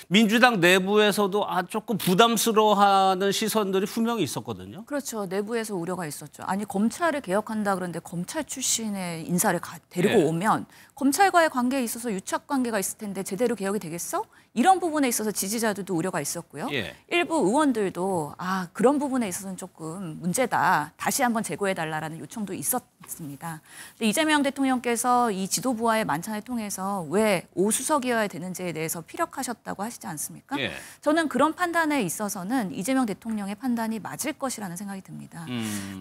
민주당 내부에서도 조금 부담스러워하는 시선들이 분명히 있었거든요. 그렇죠. 내부에서 우려가 있었죠. 아니 검찰을 개혁한다 그러는데 검찰 출신의 인사를 데리고 예. 오면 검찰과의 관계에 있어서 유착 관계가 있을 텐데 제대로 개혁이 되겠어? 이런 부분에 있어서 지지자들도 우려가 있었고요. 예. 일부 의원들도 그런 부분에 있어서는 조금 문제다. 다시 한번 재고해달라는 요청도 있었습니다. 근데 이재명 대통령께서 이 지도부와의 만찬을 통해서 왜 오수석이어야 되는지에 대해서 피력하셨다고 하시지 않습니까? 예. 저는 그런 판단에 있어서는 이재명 대통령의 판단이 맞을 것이라는 생각이 듭니다.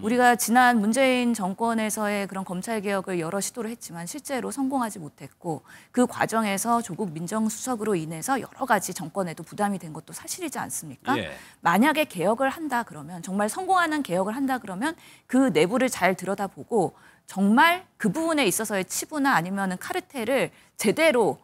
우리가 지난 문재인 정권에서의 그런 검찰개혁을 여러 시도를 했지만 실제로 성공하지 못했고 그 과정에서 조국 민정수석으로 인해서 여러 가지 정권에도 부담이 된 것도 사실이지 않습니까? 예. 만약에 개혁을 한다 그러면 정말 성공하는 개혁을 한다 그러면 그 내부를 잘 들여다보고 정말 그 부분에 있어서의 치부나 아니면은 카르텔을 제대로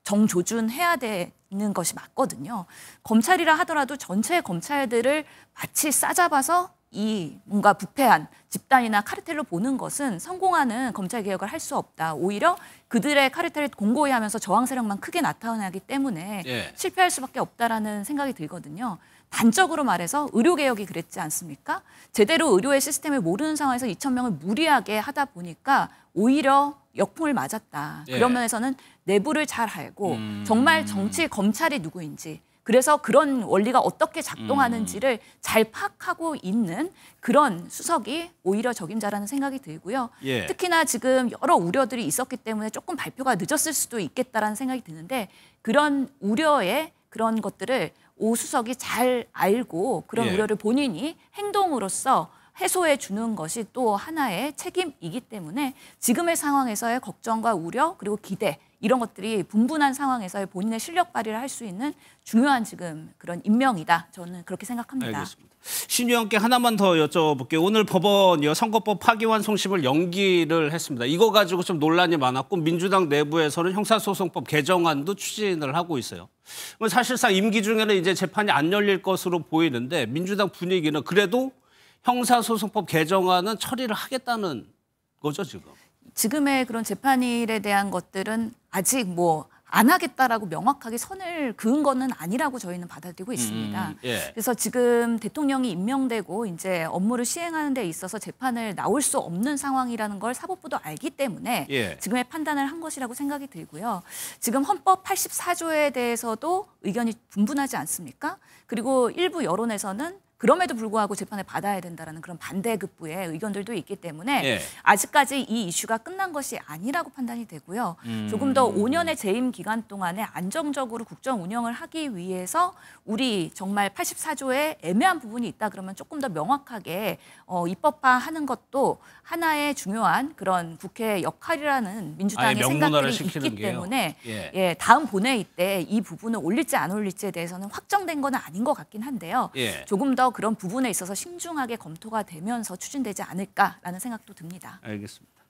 정조준해야 되는 것이 맞거든요. 검찰이라 하더라도 전체 검찰들을 마치 싸잡아서 이 뭔가 부패한 집단이나 카르텔로 보는 것은 성공하는 검찰개혁을 할 수 없다. 오히려 그들의 카르텔을 공고히 하면서 저항 세력만 크게 나타나기 때문에 예. 실패할 수밖에 없다라는 생각이 들거든요. 단적으로 말해서 의료개혁이 그랬지 않습니까? 제대로 의료의 시스템을 모르는 상황에서 2,000명을 무리하게 하다 보니까 오히려 역풍을 맞았다. 예. 그런 면에서는 내부를 잘 알고 정말 정치 검찰이 누구인지 그래서 그런 원리가 어떻게 작동하는지를 잘 파악하고 있는 그런 수석이 오히려 적임자라는 생각이 들고요. 예. 특히나 지금 여러 우려들이 있었기 때문에 조금 발표가 늦었을 수도 있겠다라는 생각이 드는데 그런 우려의 그런 것들을 오 수석이 잘 알고 그런 예. 우려를 본인이 행동으로써 해소해 주는 것이 또 하나의 책임이기 때문에 지금의 상황에서의 걱정과 우려 그리고 기대 이런 것들이 분분한 상황에서의 본인의 실력 발휘를 할 수 있는 중요한 지금 그런 임명이다. 저는 그렇게 생각합니다. 알겠습니다. 신유영께 하나만 더 여쭤볼게요. 오늘 법원이요 선거법 파기환송심을 연기를 했습니다. 이거 가지고 좀 논란이 많았고 민주당 내부에서는 형사소송법 개정안도 추진을 하고 있어요. 사실상 임기 중에는 이제 재판이 안 열릴 것으로 보이는데 민주당 분위기는 그래도 형사소송법 개정안은 처리를 하겠다는 거죠 지금. 지금의 그런 재판일에 대한 것들은 아직 뭐 안 하겠다라고 명확하게 선을 그은 거는 아니라고 저희는 받아들이고 있습니다. 예. 그래서 지금 대통령이 임명되고 이제 업무를 시행하는 데 있어서 재판을 나올 수 없는 상황이라는 걸 사법부도 알기 때문에 예. 지금의 판단을 한 것이라고 생각이 들고요. 지금 헌법 84조에 대해서도 의견이 분분하지 않습니까? 그리고 일부 여론에서는 그럼에도 불구하고 재판을 받아야 된다는 그런 반대급부의 의견들도 있기 때문에 예. 아직까지 이 이슈가 끝난 것이 아니라고 판단이 되고요. 조금 더 5년의 재임 기간 동안에 안정적으로 국정 운영을 하기 위해서 우리 정말 84조에 애매한 부분이 있다 그러면 조금 더 명확하게 입법화하는 것도 하나의 중요한 그런 국회의 역할이라는 민주당의 생각들이 있기 때문에 예, 다음 본회의 때 이 부분을 올릴지 안 올릴지에 대해서는 확정된 건 아닌 것 같긴 한데요. 예. 조금 더 그런 부분에 있어서 신중하게 검토가 되면서 추진되지 않을까라는 생각도 듭니다. 알겠습니다.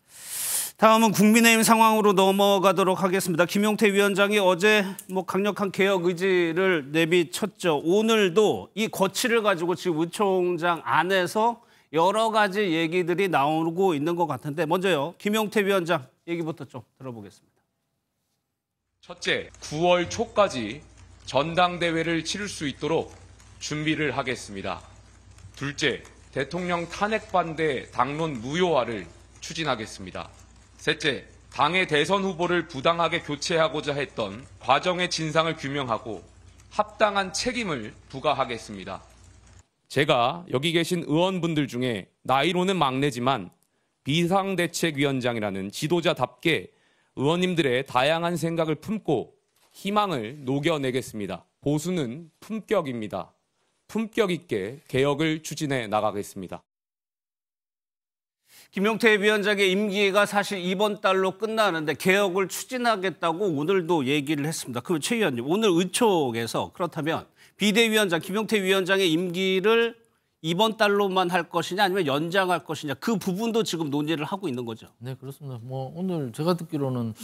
다음은 국민의힘 상황으로 넘어가도록 하겠습니다. 김용태 위원장이 어제 강력한 개혁 의지를 내비쳤죠. 오늘도 이 거취를 가지고 지금 의총장 안에서 여러 가지 얘기들이 나오고 있는 것 같은데 먼저요. 김용태 위원장 얘기부터 좀 들어보겠습니다. 첫째, 9월 초까지 전당대회를 치를 수 있도록 준비를 하겠습니다. 둘째, 대통령 탄핵 반대 당론 무효화를 추진하겠습니다. 셋째, 당의 대선 후보를 부당하게 교체하고자 했던 과정의 진상을 규명하고 합당한 책임을 부과하겠습니다. 제가 여기 계신 의원분들 중에 나이로는 막내지만 비상대책위원장이라는 지도자답게 의원님들의 다양한 생각을 품고 희망을 녹여내겠습니다. 보수는 품격입니다. 품격 있게 개혁을 추진해 나가겠습니다. 김용태 위원장의 임기가 사실 이번 달로 끝나는데 개혁을 추진하겠다고 오늘도 얘기를 했습니다. 그럼 최 의원님, 오늘 의총에서 그렇다면 비대위원장 김용태 위원장의 임기를 이번 달로만 할 것이냐 아니면 연장할 것이냐 그 부분도 지금 논의를 하고 있는 거죠. 네, 그렇습니다. 오늘 제가 듣기로는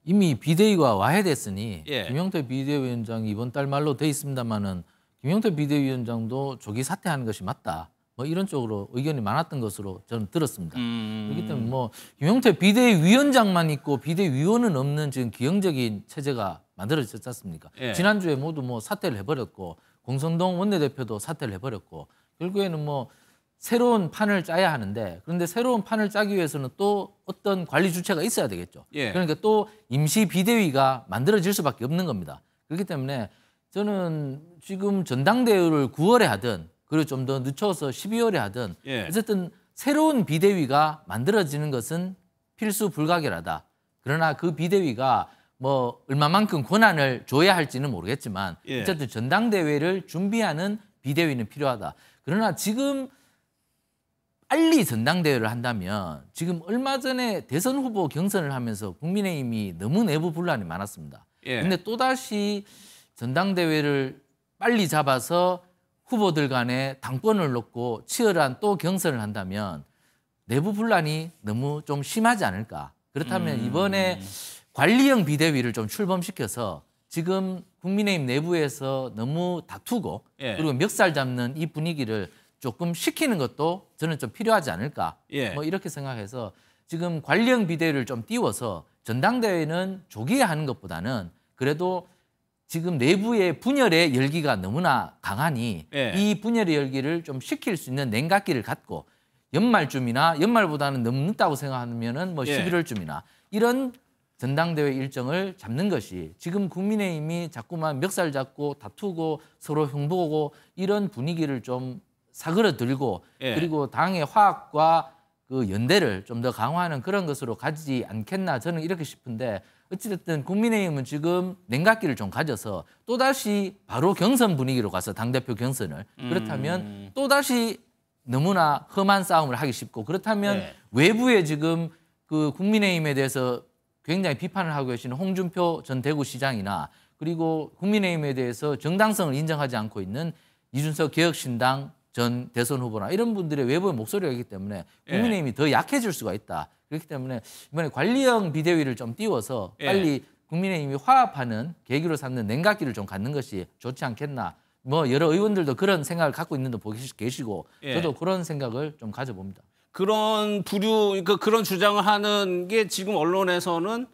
이미 비대위가 와해됐으니 예. 김용태 비대위원장이 이번 달 말로 돼 있습니다만은 김용태 비대위원장도 조기 사퇴하는 것이 맞다. 이런 쪽으로 의견이 많았던 것으로 저는 들었습니다. 그렇기 때문에 김용태 비대위원장만 있고 비대위원은 없는 지금 기형적인 체제가 만들어졌지 않습니까? 예. 지난주에 모두 사퇴를 해버렸고 공성동 원내대표도 사퇴를 해버렸고 결국에는 새로운 판을 짜야 하는데 그런데 새로운 판을 짜기 위해서는 또 어떤 관리 주체가 있어야 되겠죠. 예. 그러니까 또 임시 비대위가 만들어질 수밖에 없는 겁니다. 그렇기 때문에 저는 지금 전당대회를 9월에 하든 그리고 좀 더 늦춰서 12월에 하든 예. 어쨌든 새로운 비대위가 만들어지는 것은 필수 불가결하다. 그러나 그 비대위가 얼마만큼 권한을 줘야 할지는 모르겠지만 예. 어쨌든 전당대회를 준비하는 비대위는 필요하다. 그러나 지금 빨리 전당대회를 한다면 지금 얼마 전에 대선 후보 경선을 하면서 국민의힘이 너무 내부 분란이 많았습니다. 그런데 예. 또다시 전당대회를 빨리 잡아서 후보들 간에 당권을 놓고 치열한 또 경선을 한다면 내부 분란이 너무 좀 심하지 않을까. 그렇다면 이번에 관리형 비대위를 좀 출범시켜서 지금 국민의힘 내부에서 너무 다투고 예. 그리고 멱살 잡는 이 분위기를 조금 식히는 것도 저는 좀 필요하지 않을까. 예. 이렇게 생각해서 지금 관리형 비대위를 좀 띄워서 전당대회는 조기에 하는 것보다는 그래도 지금 내부의 분열의 열기가 너무나 강하니 예. 이 분열의 열기를 좀 식힐 수 있는 냉각기를 갖고 연말쯤이나 연말보다는 너무 늦다고 생각하면은 예. 11월쯤이나 이런 전당대회 일정을 잡는 것이 지금 국민의힘이 자꾸만 멱살 잡고 다투고 서로 흉보고 이런 분위기를 좀 사그러들고 예. 그리고 당의 화합과 그 연대를 좀 더 강화하는 그런 것으로 가지 않겠나 저는 이렇게 싶은데 어찌됐든 국민의힘은 지금 냉각기를 좀 가져서 또다시 바로 경선 분위기로 가서 당대표 경선을 그렇다면 또다시 너무나 험한 싸움을 하기 쉽고 그렇다면 네. 외부에 지금 그 국민의힘에 대해서 굉장히 비판을 하고 계시는 홍준표 전 대구시장이나 그리고 국민의힘에 대해서 정당성을 인정하지 않고 있는 이준석 개혁신당 전 대선 후보나 이런 분들의 외부의 목소리가 있기 때문에 국민의힘이 더 약해질 수가 있다. 그렇기 때문에 이번에 관리형 비대위를 좀 띄워서 빨리 국민의힘이 화합하는 계기로 삼는 냉각기를 좀 갖는 것이 좋지 않겠나. 뭐 여러 의원들도 그런 생각을 갖고 있는 분 계시고 저도 그런 생각을 좀 가져봅니다. 그런 그러니까 그런 주장을 하는 게 지금 언론에서는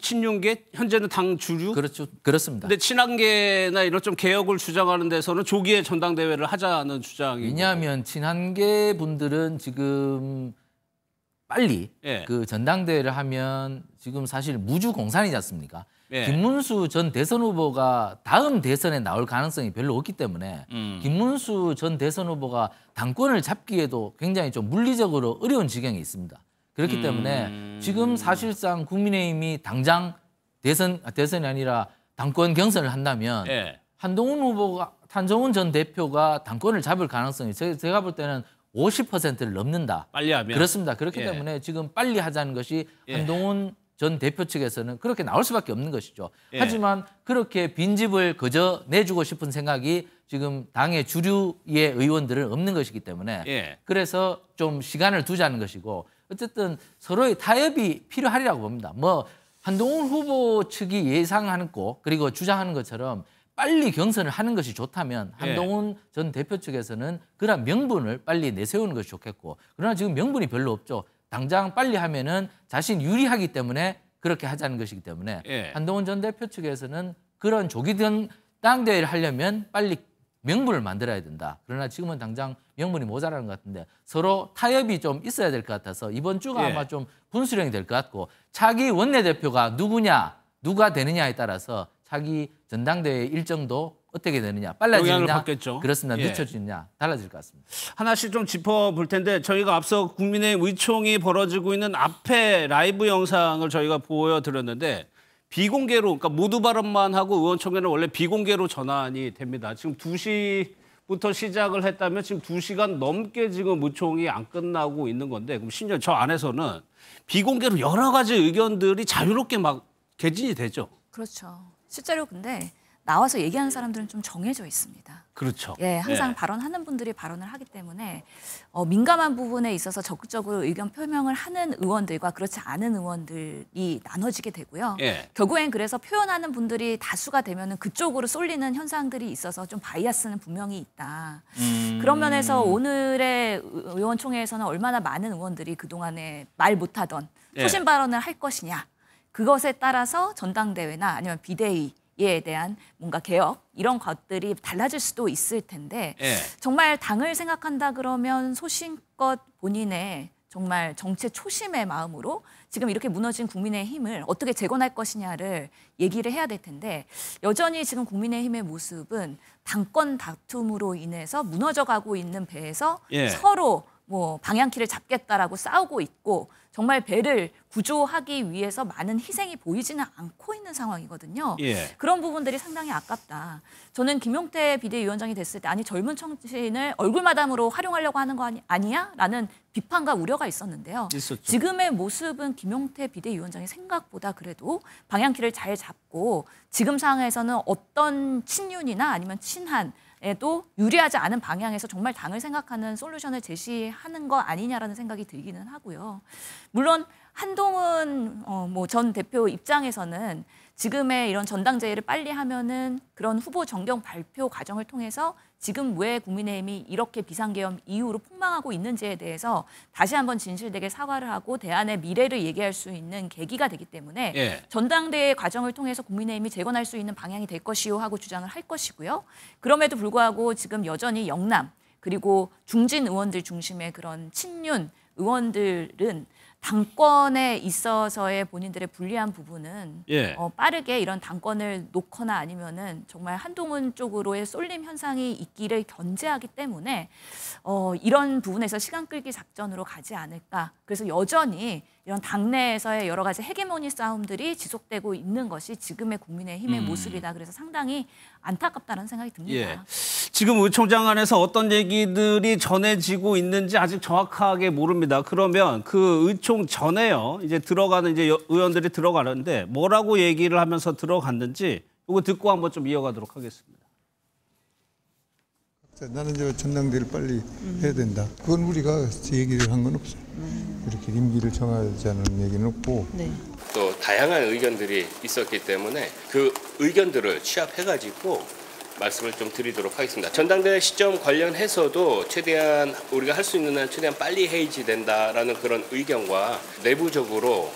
친윤계 현재는 당 주류. 그렇죠. 그렇습니다. 근데 친한계나 이런 좀 개혁을 주장하는 데서는 조기에 전당대회를 하자는 주장이. 왜냐하면 친한계 분들은 지금 빨리 그 전당대회를 하면 지금 사실 무주공산이지 않습니까? 김문수 전 대선 후보가 다음 대선에 나올 가능성이 별로 없기 때문에 김문수 전 대선 후보가 당권을 잡기에도 굉장히 좀 물리적으로 어려운 지경에 있습니다. 그렇기 때문에 지금 사실상 국민의힘이 당장 대선이 아니라 당권 경선을 한다면 한동훈 전 대표가 당권을 잡을 가능성이 제가 볼 때는 50%를 넘는다. 빨리 하면. 그렇습니다. 그렇기 때문에 지금 빨리 하자는 것이 한동훈 전 대표 측에서는 그렇게 나올 수밖에 없는 것이죠. 하지만 그렇게 빈집을 그저 내주고 싶은 생각이 지금 당의 주류의 의원들은 없는 것이기 때문에 그래서 좀 시간을 두자는 것이고 어쨌든 서로의 타협이 필요하리라고 봅니다. 뭐 한동훈 후보 측이 예상하는 거 그리고 주장하는 것처럼 빨리 경선을 하는 것이 좋다면 한동훈 전 대표 측에서는 그런 명분을 빨리 내세우는 것이 좋겠고 그러나 지금 명분이 별로 없죠. 당장 빨리 하면은 자신 유리하기 때문에 그렇게 하자는 것이기 때문에 한동훈 전 대표 측에서는 그런 조기 당대회를 하려면 빨리 명분을 만들어야 된다. 그러나 지금은 당장 명분이 모자라는 것 같은데 서로 타협이 좀 있어야 될 것 같아서 이번 주가 아마 좀 분수령이 될 것 같고 차기 원내대표가 누가 되느냐에 따라서 차기 전당대회 일정도 어떻게 되느냐 빨라지느냐 그렇습니다. 늦춰지느냐 달라질 것 같습니다. 하나씩 좀 짚어볼 텐데 저희가 앞서 국민의힘 의총이 벌어지고 있는 앞에 라이브 영상을 저희가 보여드렸는데 비공개로 그러니까 모두 발언만 하고 의원총회는 원래 비공개로 전환이 됩니다. 지금 2시부터 시작을 했다면 지금 2시간 넘게 지금 의총이 안 끝나고 있는 건데 그럼 심지어 저 안에서는 비공개로 여러 가지 의견들이 자유롭게 막 개진이 되죠. 그렇죠. 실제로 근데 나와서 얘기하는 사람들은 좀 정해져 있습니다. 그렇죠. 항상 발언하는 분들이 발언을 하기 때문에 민감한 부분에 있어서 적극적으로 의견 표명을 하는 의원들과 그렇지 않은 의원들이 나눠지게 되고요. 결국엔 그래서 표현하는 분들이 다수가 되면은 그쪽으로 쏠리는 현상들이 있어서 좀 바이아스는 분명히 있다. 그런 면에서 오늘의 의원총회에서는 얼마나 많은 의원들이 그동안에 말 못하던 소신 발언을 할 것이냐. 그것에 따라서 전당대회나 아니면 비대위에 대한 뭔가 개혁 이런 것들이 달라질 수도 있을 텐데 정말 당을 생각한다 그러면 소신껏 본인의 정말 정체 초심의 마음으로 지금 이렇게 무너진 국민의힘을 어떻게 재건할 것이냐를 얘기를 해야 될 텐데 여전히 지금 국민의힘의 모습은 당권 다툼으로 인해서 무너져가고 있는 배에서 서로 뭐 방향키를 잡겠다라고 싸우고 있고 정말 배를 구조하기 위해서 많은 희생이 보이지는 않고 있는 상황이거든요. 그런 부분들이 상당히 아깝다. 저는 김용태 비대위원장이 됐을 때 아니 젊은 정치인을 얼굴마담으로 활용하려고 하는 거 아니야? 라는 비판과 우려가 있었는데요. 지금의 모습은 김용태 비대위원장이 생각보다 그래도 방향키를 잘 잡고 지금 상황에서는 어떤 친윤이나 아니면 친한 에도 유리하지 않은 방향에서 정말 당을 생각하는 솔루션을 제시하는 거 아니냐라는 생각이 들기는 하고요. 물론 한동훈 전 대표 입장에서는 지금의 이런 전당대회를 빨리 하면은 그런 후보 정경 발표 과정을 통해서 지금 왜 국민의힘이 이렇게 비상계엄 이후로 폭망하고 있는지에 대해서 다시 한번 진실되게 사과를 하고 대안의 미래를 얘기할 수 있는 계기가 되기 때문에 전당대회 과정을 통해서 국민의힘이 재건할 수 있는 방향이 될 것이요 하고 주장을 할 것이고요. 그럼에도 불구하고 지금 여전히 영남 그리고 중진 의원들 중심의 그런 친윤 의원들은 당권에 있어서의 본인들의 불리한 부분은 예. 빠르게 이런 당권을 놓거나 아니면은 정말 한동훈 쪽으로의 쏠림 현상이 있기를 견제하기 때문에 이런 부분에서 시간 끌기 작전으로 가지 않을까. 그래서 여전히 이런 당내에서의 여러 가지 헤게모니 싸움들이 지속되고 있는 것이 지금의 국민의힘의 모습이다. 그래서 상당히 안타깝다는 생각이 듭니다. 예. 지금 의총장 안에서 어떤 얘기들이 전해지고 있는지 아직 정확하게 모릅니다. 그러면 그 의총 전에요. 이제 들어가는 이제 의원들이 들어가는데 뭐라고 얘기를 하면서 들어갔는지 이거 듣고 한번 좀 이어가도록 하겠습니다. 나는 저 전당대회를 빨리 해야 된다. 그건 우리가 얘기를 한 건 없어요. 이렇게 임기를 정하자는 얘기는 없고. 네. 또 다양한 의견들이 있었기 때문에 그 의견들을 취합해가지고 말씀을 좀 드리도록 하겠습니다. 전당대회 시점 관련해서도 최대한 우리가 할 수 있는 한 최대한 빨리 해야지된다라는 그런 의견과 내부적으로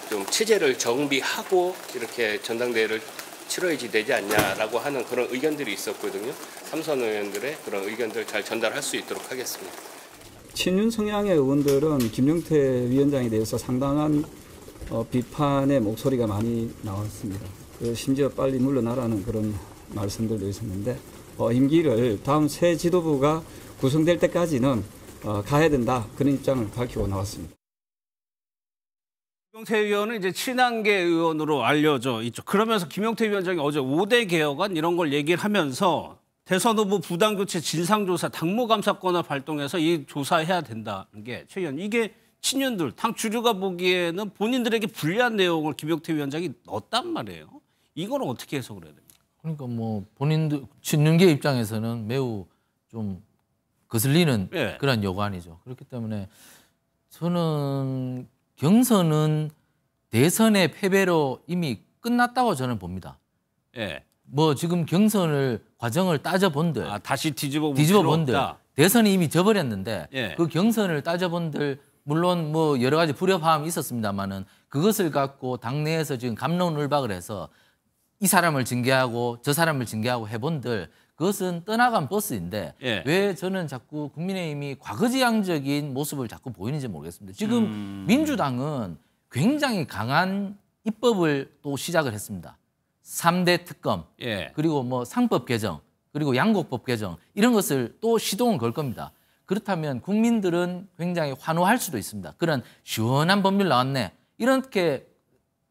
좀 체제를 정비하고 이렇게 전당대회를 치러야지 되지 않냐라고 하는 그런 의견들이 있었거든요. 삼선 의원들의 그런 의견들 잘 전달할 수 있도록 하겠습니다. 친윤 성향의 의원들은 김용태 위원장에 대해서 상당한 비판의 목소리가 많이 나왔습니다. 심지어 빨리 물러나라는 그런 말씀들도 있었는데 임기를 다음 새 지도부가 구성될 때까지는 가야 된다. 그런 입장을 밝히고 나왔습니다. 김용태 의원은 이제 친한계 의원으로 알려져 있죠. 그러면서 김용태 위원장이 어제 5대 개혁안 이런 걸 얘기를 하면서 대선 후보 부당교체 진상조사 당무감사권을 발동해서 이 조사해야 된다는 게 최 의원 이게 친윤들 당 주류가 보기에는 본인들에게 불리한 내용을 김용태 위원장이 넣었단 말이에요. 이걸 어떻게 해석을 해야 됩니까? 그러니까 뭐 본인들 친윤계 입장에서는 매우 좀 거슬리는 예. 그런 요구안이죠. 그렇기 때문에 저는 경선은 대선의 패배로 이미 끝났다고 저는 봅니다. 예. 뭐 지금 경선을 과정을 따져본들 다시 뒤집어 본들 대선이 이미 져버렸는데 예. 그 경선을 따져본들 물론 뭐 여러 가지 불협화음이 있었습니다만은 그것을 갖고 당내에서 지금 갑론을박을 해서 이 사람을 징계하고 저 사람을 징계하고 해본들 그것은 떠나간 버스인데 예. 왜 저는 자꾸 국민의힘이 과거지향적인 모습을 자꾸 보이는지 모르겠습니다. 지금 민주당은 굉장히 강한 입법을 또 시작을 했습니다. 3대 특검, 예. 그리고 뭐 상법 개정, 그리고 양곡법 개정 이런 것을 또 시동을 걸 겁니다. 그렇다면 국민들은 굉장히 환호할 수도 있습니다. 그런 시원한 법률 나왔네. 이렇게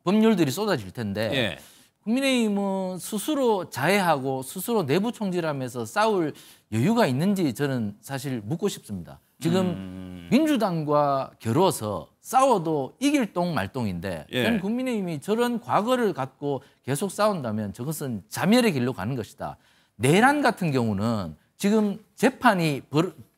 법률들이 쏟아질 텐데 예. 국민의힘은 스스로 자해하고 스스로 내부 총질하면서 싸울 여유가 있는지 저는 사실 묻고 싶습니다. 지금 민주당과 겨루어서 싸워도 이길 똥 말똥인데 예. 저는 국민의힘이 저런 과거를 갖고 계속 싸운다면 저것은 자멸의 길로 가는 것이다. 내란 같은 경우는 지금 재판이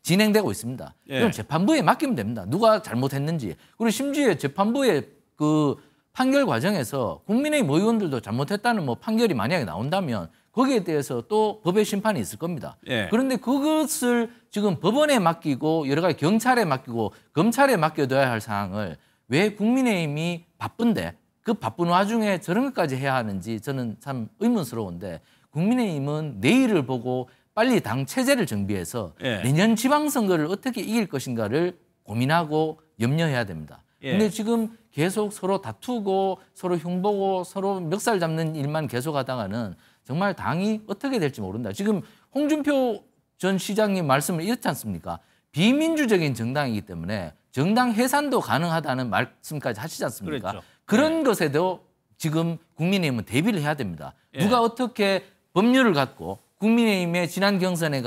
진행되고 있습니다. 예. 그럼 재판부에 맡기면 됩니다. 누가 잘못했는지. 그리고 심지어 재판부의 그 판결 과정에서 국민의힘 의원들도 잘못했다는 뭐 판결이 만약에 나온다면 거기에 대해서 또 법의 심판이 있을 겁니다. 예. 그런데 그것을 지금 법원에 맡기고 여러 가지 경찰에 맡기고 검찰에 맡겨둬야 할 사항을 왜 국민의힘이 바쁜데 그 바쁜 와중에 저런 것까지 해야 하는지 저는 참 의문스러운데 국민의힘은 내일을 보고 빨리 당 체제를 정비해서 예. 내년 지방선거를 어떻게 이길 것인가를 고민하고 염려해야 됩니다. 근데 지금 계속 서로 다투고 서로 흉보고 서로 멱살 잡는 일만 계속하다가는 정말 당이 어떻게 될지 모른다. 지금 홍준표 전 시장님 말씀을 이렇지 않습니까? 비민주적인 정당이기 때문에 정당 해산도 가능하다는 말씀까지 하시지 않습니까? 그랬죠. 그런 것에도 지금 국민의힘은 대비를 해야 됩니다. 누가 어떻게 법률을 갖고 국민의힘의 지난 경선에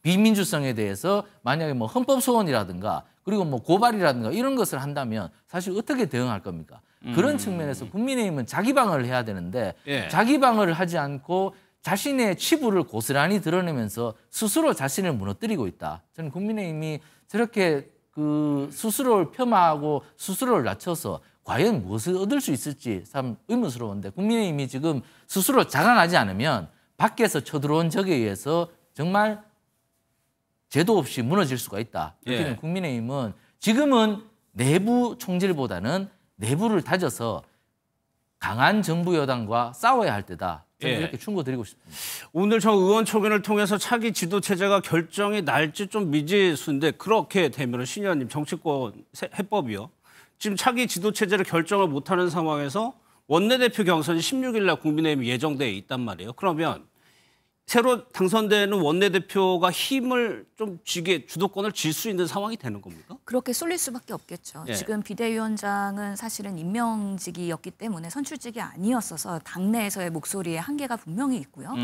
비민주성에 대해서 만약에 뭐 헌법 소원이라든가 그리고 뭐 고발이라든가 이런 것을 한다면 사실 어떻게 대응할 겁니까? 그런 측면에서 국민의힘은 자기 방어를 해야 되는데 자기 방어를 하지 않고 자신의 치부를 고스란히 드러내면서 스스로 자신을 무너뜨리고 있다. 저는 국민의힘이 저렇게 그 스스로를 폄하하고 스스로를 낮춰서 과연 무엇을 얻을 수 있을지 참 의문스러운데 국민의힘이 지금 스스로 자각하지 않으면 밖에서 쳐들어온 적에 의해서 정말 제도 없이 무너질 수가 있다. 이렇게 되면 국민의힘은 지금은 내부 총질보다는 내부를 다져서 강한 정부 여당과 싸워야 할 때다. 저는 이렇게 충고드리고 싶습니다. 오늘 저 의원총회를 통해서 차기 지도체제가 결정이 날지 좀 미지수인데 그렇게 되면 신 의원님 정치권 해법이요. 지금 차기 지도 체제를 결정을 못하는 상황에서 원내대표 경선이 16일 날 국민의힘 예정돼 있단 말이에요. 그러면 새로 당선되는 원내대표가 힘을 좀 쥐게 주도권을 쥘 수 있는 상황이 되는 겁니까? 그렇게 쏠릴 수밖에 없겠죠. 예. 지금 비대위원장은 사실은 임명직이었기 때문에 선출직이 아니었어서 당내에서의 목소리에 한계가 분명히 있고요.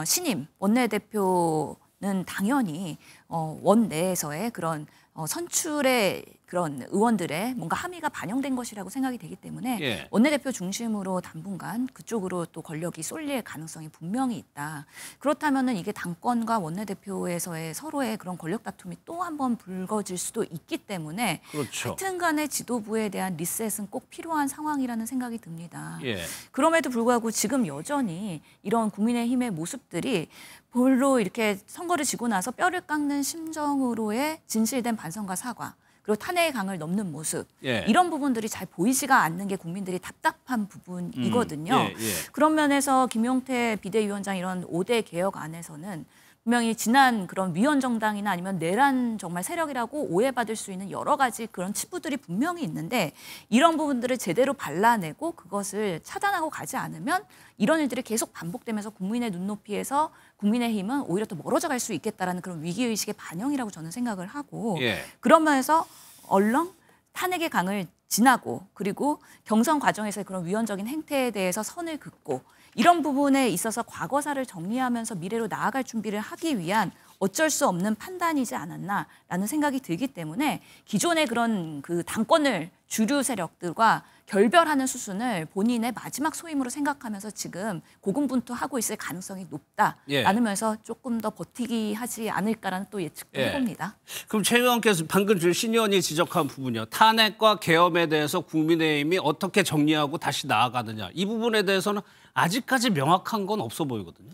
신임 원내대표는 당연히 원내에서의 그런 선출의 그런 의원들의 뭔가 함의가 반영된 것이라고 생각이 되기 때문에 예. 원내대표 중심으로 당분간 그쪽으로 또 권력이 쏠릴 가능성이 분명히 있다. 그렇다면은 이게 당권과 원내대표에서의 서로의 그런 권력 다툼이 또 한 번 불거질 수도 있기 때문에 그렇죠. 하여튼간에 지도부에 대한 리셋은 꼭 필요한 상황이라는 생각이 듭니다. 예. 그럼에도 불구하고 지금 여전히 이런 국민의힘의 모습들이 별로 이렇게 선거를 지고 나서 뼈를 깎는 심정으로의 진실된 반성과 사과 그리고 탄핵의 강을 넘는 모습 예. 이런 부분들이 잘 보이지가 않는 게 국민들이 답답한 부분이거든요. 예. 그런 면에서 김용태 비대위원장 이런 5대 개혁 안에서는 분명히 지난 그런 위원 정당이나 아니면 내란 정말 세력이라고 오해받을 수 있는 여러 가지 그런 치부들이 분명히 있는데 이런 부분들을 제대로 발라내고 그것을 차단하고 가지 않으면 이런 일들이 계속 반복되면서 국민의 눈높이에서 국민의힘은 오히려 더 멀어져 갈 수 있겠다라는 그런 위기의식의 반영이라고 저는 생각을 하고 예. 그런 면에서 얼렁 탄핵의 강을 지나고 그리고 경선 과정에서의 그런 위헌적인 행태에 대해서 선을 긋고 이런 부분에 있어서 과거사를 정리하면서 미래로 나아갈 준비를 하기 위한 어쩔 수 없는 판단이지 않았나라는 생각이 들기 때문에 기존의 그런 그 당권을 주류 세력들과 결별하는 수순을 본인의 마지막 소임으로 생각하면서 지금 고군분투하고 있을 가능성이 높다라는 예. 면에서 조금 더 버티기 하지 않을까라는 또 예측도 해봅니다. 그럼 최 의원께서 방금 신 의원이 지적한 부분이요. 탄핵과 계엄에 대해서 국민의힘이 어떻게 정리하고 다시 나아가느냐. 이 부분에 대해서는 아직까지 명확한 건 없어 보이거든요.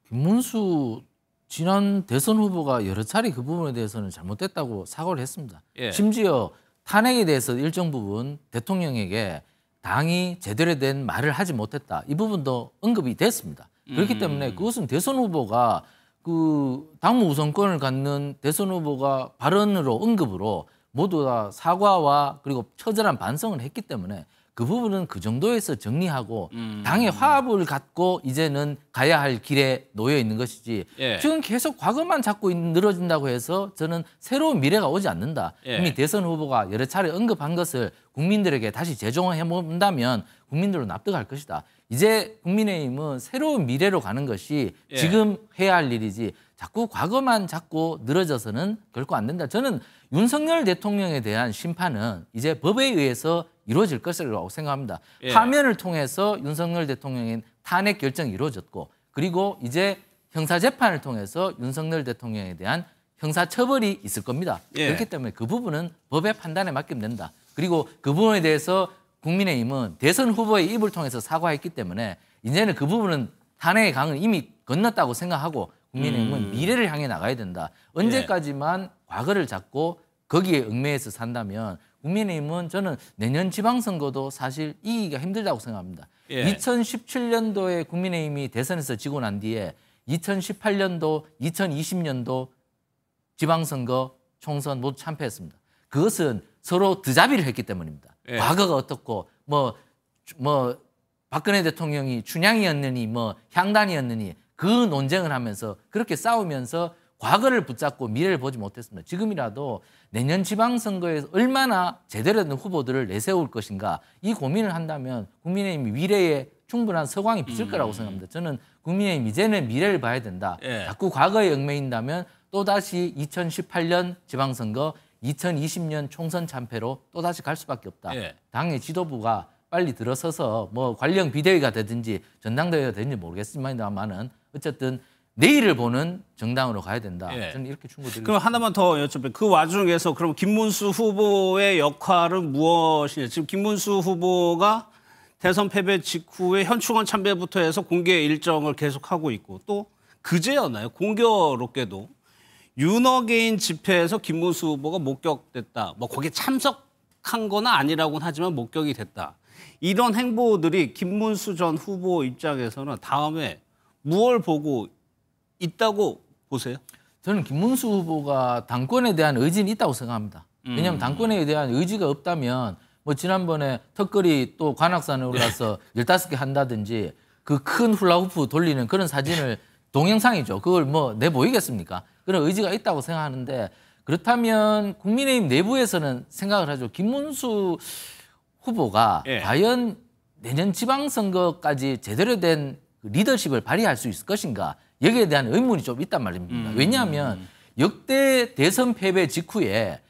김문수 지난 대선 후보가 여러 차례 그 부분에 대해서는 잘못됐다고 사과를 했습니다. 예. 심지어 탄핵에 대해서 일정 부분 대통령에게 당이 제대로 된 말을 하지 못했다. 이 부분도 언급이 됐습니다. 그렇기 때문에 그것은 대선 후보가 그 당무 우선권을 갖는 대선 후보가 발언으로 언급으로 모두 다 사과와 그리고 처절한 반성을 했기 때문에 그 부분은 그 정도에서 정리하고 당의 화합을 갖고 이제는 가야 할 길에 놓여 있는 것이지 예. 지금 계속 과거만 자꾸 늘어진다고 해서 저는 새로운 미래가 오지 않는다. 예. 이미 대선 후보가 여러 차례 언급한 것을 국민들에게 다시 재종해 본다면 국민들로 납득할 것이다. 이제 국민의힘은 새로운 미래로 가는 것이 예. 지금 해야 할 일이지 자꾸 과거만 자꾸 늘어져서는 결코 안 된다. 저는 윤석열 대통령에 대한 심판은 이제 법에 의해서 이루어질 것이라고 생각합니다. 예. 파면을 통해서 윤석열 대통령의 탄핵 결정이 이루어졌고 그리고 이제 형사재판을 통해서 윤석열 대통령에 대한 형사처벌이 있을 겁니다. 예. 그렇기 때문에 그 부분은 법의 판단에 맡기면 된다. 그리고 그 부분에 대해서 국민의힘은 대선 후보의 입을 통해서 사과했기 때문에 이제는 그 부분은 탄핵의 강을 이미 건넜다고 생각하고 국민의힘은 미래를 향해 나가야 된다. 언제까지만 과거를 잡고 거기에 얽매여서 산다면 국민의힘은 저는 내년 지방선거도 사실 이기기가 힘들다고 생각합니다. 예. 2017년도에 국민의힘이 대선에서 지고 난 뒤에 2018년도, 2020년도 지방선거, 총선 모두 참패했습니다. 그것은 서로 드자비를 했기 때문입니다. 예. 과거가 어떻고 뭐 박근혜 대통령이 춘향이었느니 뭐 향단이었느니 그 논쟁을 하면서 그렇게 싸우면서 과거를 붙잡고 미래를 보지 못했습니다. 지금이라도 내년 지방선거에서 얼마나 제대로 된 후보들을 내세울 것인가 이 고민을 한다면 국민의힘 미래에 충분한 서광이 비칠 거라고 생각합니다. 저는 국민의힘 이제는 미래를 봐야 된다. 예. 자꾸 과거에 얽매인다면 또다시 2018년 지방선거, 2020년 총선 참패로 또다시 갈 수밖에 없다. 예. 당의 지도부가 빨리 들어서서 뭐 관련 비대위가 되든지 전당대회가 되든지 모르겠습니다만은 어쨌든 내일을 보는 정당으로 가야 된다. 예. 저는 이렇게 충고드립니다. 그럼 하나만 더 여쭤볼게요. 그 와중에서 그럼 김문수 후보의 역할은 무엇이냐? 지금 김문수 후보가 대선 패배 직후에 현충원 참배부터 해서 공개 일정을 계속하고 있고 또 그제였나요? 공교롭게도 윤어게인 집회에서 김문수 후보가 목격됐다. 뭐 거기에 참석한 건 아니라고는 하지만 목격이 됐다. 이런 행보들이 김문수 전 후보 입장에서는 다음에 무엇을 보고 있다고 보세요? 저는 김문수 후보가 당권에 대한 의지는 있다고 생각합니다. 왜냐하면 당권에 대한 의지가 없다면 뭐 지난번에 턱걸이 또 관악산에 올라서 15개 한다든지 그 큰 훌라후프 돌리는 그런 사진을 동영상이죠. 그걸 뭐 내보이겠습니까? 그런 의지가 있다고 생각하는데 그렇다면 국민의힘 내부에서는 생각을 하죠. 김문수 후보가 과연 내년 지방선거까지 제대로 된 리더십을 발휘할 수 있을 것인가 여기에 대한 의문이 좀 있단 말입니다. 왜냐하면 역대 대선 패배 직후에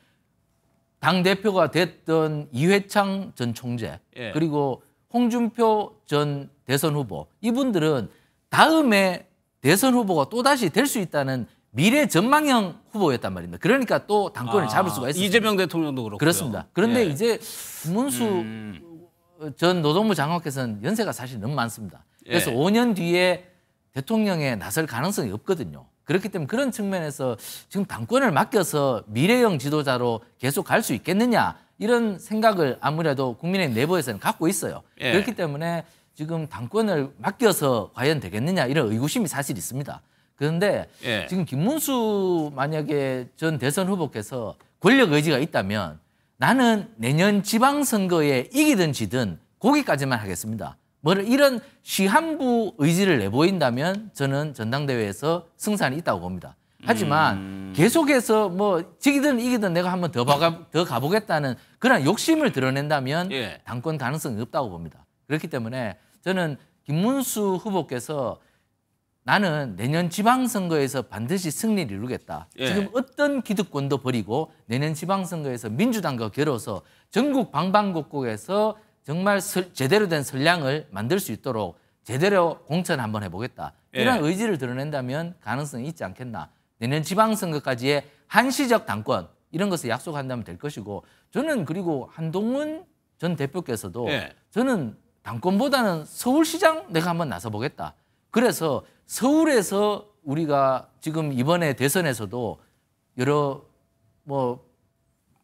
당대표가 됐던 이회창 전 총재 그리고 홍준표 전 대선 후보 이분들은 다음에 대선 후보가 또다시 될 수 있다는 미래 전망형 후보였단 말입니다. 그러니까 또 당권을 잡을 수가 있었습니다. 이재명 대통령도 그렇고요. 그렇습니다. 그런데 이제 김문수 전 노동부 장관께서는 연세가 사실 너무 많습니다. 그래서 5년 뒤에 대통령에 나설 가능성이 없거든요. 그렇기 때문에 그런 측면에서 지금 당권을 맡겨서 미래형 지도자로 계속 갈 수 있겠느냐 이런 생각을 아무래도 국민의힘 내부에서는 갖고 있어요. 그렇기 때문에 지금 당권을 맡겨서 과연 되겠느냐 이런 의구심이 사실 있습니다. 그런데 지금 김문수 만약에 전 대선 후보께서 권력 의지가 있다면 나는 내년 지방선거에 이기든 지든 거기까지만 하겠습니다. 뭐 이런 시한부 의지를 내보인다면 저는 전당대회에서 승산이 있다고 봅니다. 하지만 계속해서 뭐 지기든 이기든 내가 한번 더 가보겠다는 그런 욕심을 드러낸다면 당권 가능성이 없다고 봅니다. 그렇기 때문에 저는 김문수 후보께서 나는 내년 지방선거에서 반드시 승리를 이루겠다. 지금 어떤 기득권도 버리고 내년 지방선거에서 민주당과 겨뤄서 전국 방방곡곡에서 정말 제대로 된 선량을 만들 수 있도록 제대로 공천 한번 해보겠다. 이런 의지를 드러낸다면 가능성이 있지 않겠나. 내년 지방선거까지의 한시적 당권 이런 것을 약속한다면 될 것이고 저는 그리고 한동훈 전 대표께서도 저는 당권보다는 서울시장 내가 한번 나서보겠다. 그래서 서울에서 우리가 지금 이번에 대선에서도 여러 뭐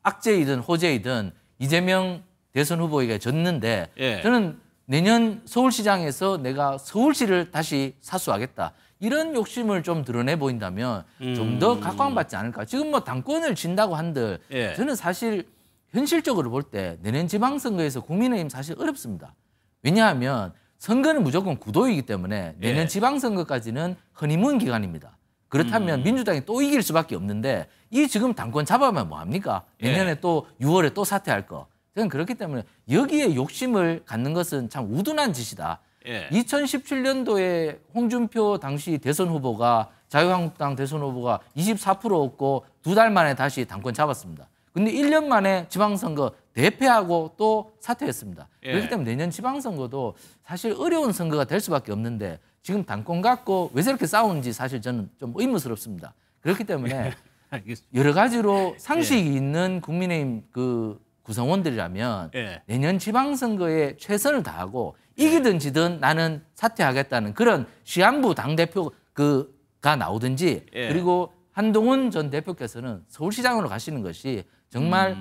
악재이든 호재이든 이재명 대선 후보에게 졌는데 저는 내년 서울시장에서 내가 서울시를 다시 사수하겠다. 이런 욕심을 좀 드러내 보인다면 좀 더 각광받지 않을까. 지금 뭐 당권을 진다고 한들 저는 사실 현실적으로 볼 때 내년 지방선거에서 국민의힘 사실 어렵습니다. 왜냐하면 선거는 무조건 구도이기 때문에 내년 지방선거까지는 허니문 기간입니다. 그렇다면 민주당이 또 이길 수밖에 없는데 이 지금 당권 잡아면 뭐합니까? 내년에 또 6월에 또 사퇴할 거. 저는 그렇기 때문에 여기에 욕심을 갖는 것은 참 우둔한 짓이다. 2017년도에 홍준표 당시 대선 후보가 자유한국당 대선 후보가 24% 얻고 2달 만에 다시 당권 잡았습니다. 근데 1년 만에 지방선거 대패하고 또 사퇴했습니다. 그렇기 때문에 내년 지방선거도 사실 어려운 선거가 될 수밖에 없는데 지금 당권 갖고 왜 저렇게 싸우는지 사실 저는 좀 의문스럽습니다. 그렇기 때문에 여러 가지로 상식이 있는 국민의힘 그 구성원들이라면 내년 지방선거에 최선을 다하고 이기든 지든 나는 사퇴하겠다는 그런 시한부 당대표가 나오든지 그리고 한동훈 전 대표께서는 서울시장으로 가시는 것이 정말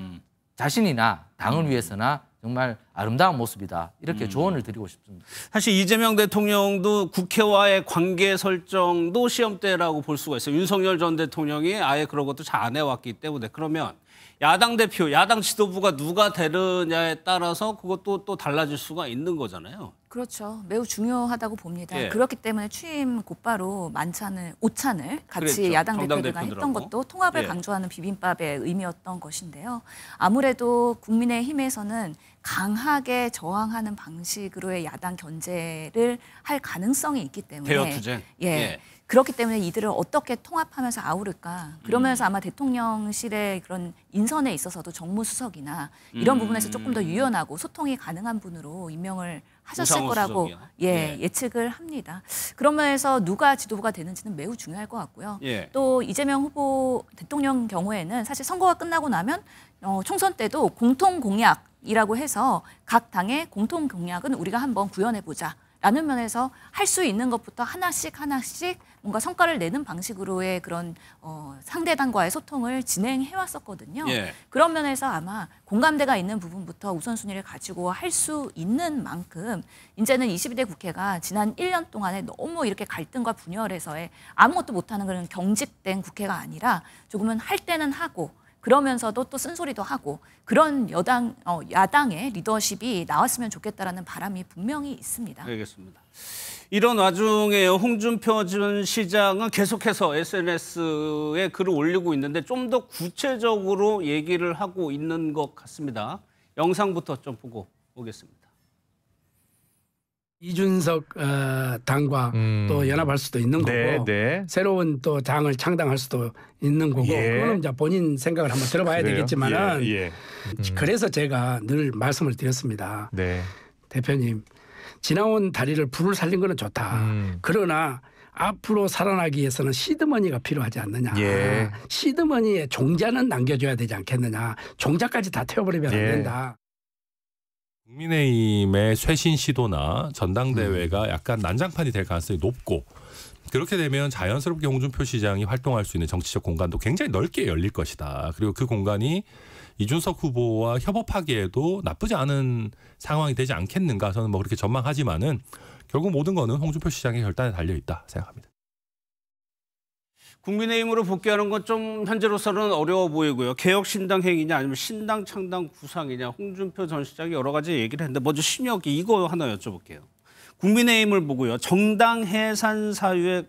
자신이나 당을 위해서나 정말 아름다운 모습이다. 이렇게 조언을 드리고 싶습니다. 사실 이재명 대통령도 국회와의 관계 설정도 시험대라고 볼 수가 있어요. 윤석열 전 대통령이 아예 그런 것도 잘 안 해왔기 때문에. 그러면 야당 대표, 야당 지도부가 누가 되느냐에 따라서 그것도 또 달라질 수가 있는 거잖아요. 그렇죠. 매우 중요하다고 봅니다. 그렇기 때문에 취임 곧바로 오찬을 같이 그랬죠. 야당 대표들과 했던 것도 통합을 강조하는 비빔밥의 의미였던 것인데요. 아무래도 국민의힘에서는 강하게 저항하는 방식으로의 야당 견제를 할 가능성이 있기 때문에 대여투쟁. 그렇기 때문에 이들을 어떻게 통합하면서 아우를까. 그러면서 아마 대통령실의 그런 인선에 있어서도 정무수석이나 이런 부분에서 조금 더 유연하고 소통이 가능한 분으로 임명을 하셨을 거라고 예측을 합니다. 그런 면에서 누가 지도부가 되는지는 매우 중요할 것 같고요. 또 이재명 후보 대통령 경우에는 사실 선거가 끝나고 나면 총선 때도 공통 공약이라고 해서 각 당의 공통 공약은 우리가 한번 구현해보자. 라는 면에서 할 수 있는 것부터 하나씩 뭔가 성과를 내는 방식으로의 그런 상대당과의 소통을 진행해 왔었거든요. 그런 면에서 아마 공감대가 있는 부분부터 우선순위를 가지고 할 수 있는 만큼 이제는 22대 국회가 지난 1년 동안에 너무 이렇게 갈등과 분열에서의 아무것도 못하는 그런 경직된 국회가 아니라 조금은 할 때는 하고 그러면서도 또 쓴소리도 하고 그런 야당의 리더십이 나왔으면 좋겠다라는 바람이 분명히 있습니다. 알겠습니다. 이런 와중에 홍준표 전 시장은 계속해서 SNS에 글을 올리고 있는데 좀 더 구체적으로 얘기를 하고 있는 것 같습니다. 영상부터 좀 보고 오겠습니다. 이준석 당과 또 연합할 수도 있는 거고 새로운 또 당을 창당할 수도 있는 거고 그거는 이제 본인 생각을 한번 들어봐야 되겠지만은 그래서 제가 늘 말씀을 드렸습니다. 대표님 지나온 다리를 불을 살린 거는 좋다. 그러나 앞으로 살아나기 위해서는 시드머니가 필요하지 않느냐. 시드머니에 종자는 남겨줘야 되지 않겠느냐. 종자까지 다 태워버리면 안 된다. 국민의힘의 쇄신 시도나 전당대회가 약간 난장판이 될 가능성이 높고 그렇게 되면 자연스럽게 홍준표 시장이 활동할 수 있는 정치적 공간도 굉장히 넓게 열릴 것이다. 그리고 그 공간이 이준석 후보와 협업하기에도 나쁘지 않은 상황이 되지 않겠는가. 저는 뭐 그렇게 전망하지만은 결국 모든 거는 홍준표 시장의 결단에 달려있다 생각합니다. 국민의힘으로 복귀하는 건 좀 현재로서는 어려워 보이고요. 개혁신당 행위냐 아니면 신당 창당 구상이냐 홍준표 전 시장이 여러 가지 얘기를 했는데 먼저 신혁이 이거 하나 여쭤볼게요. 국민의힘을 보고요. 정당 해산 사유에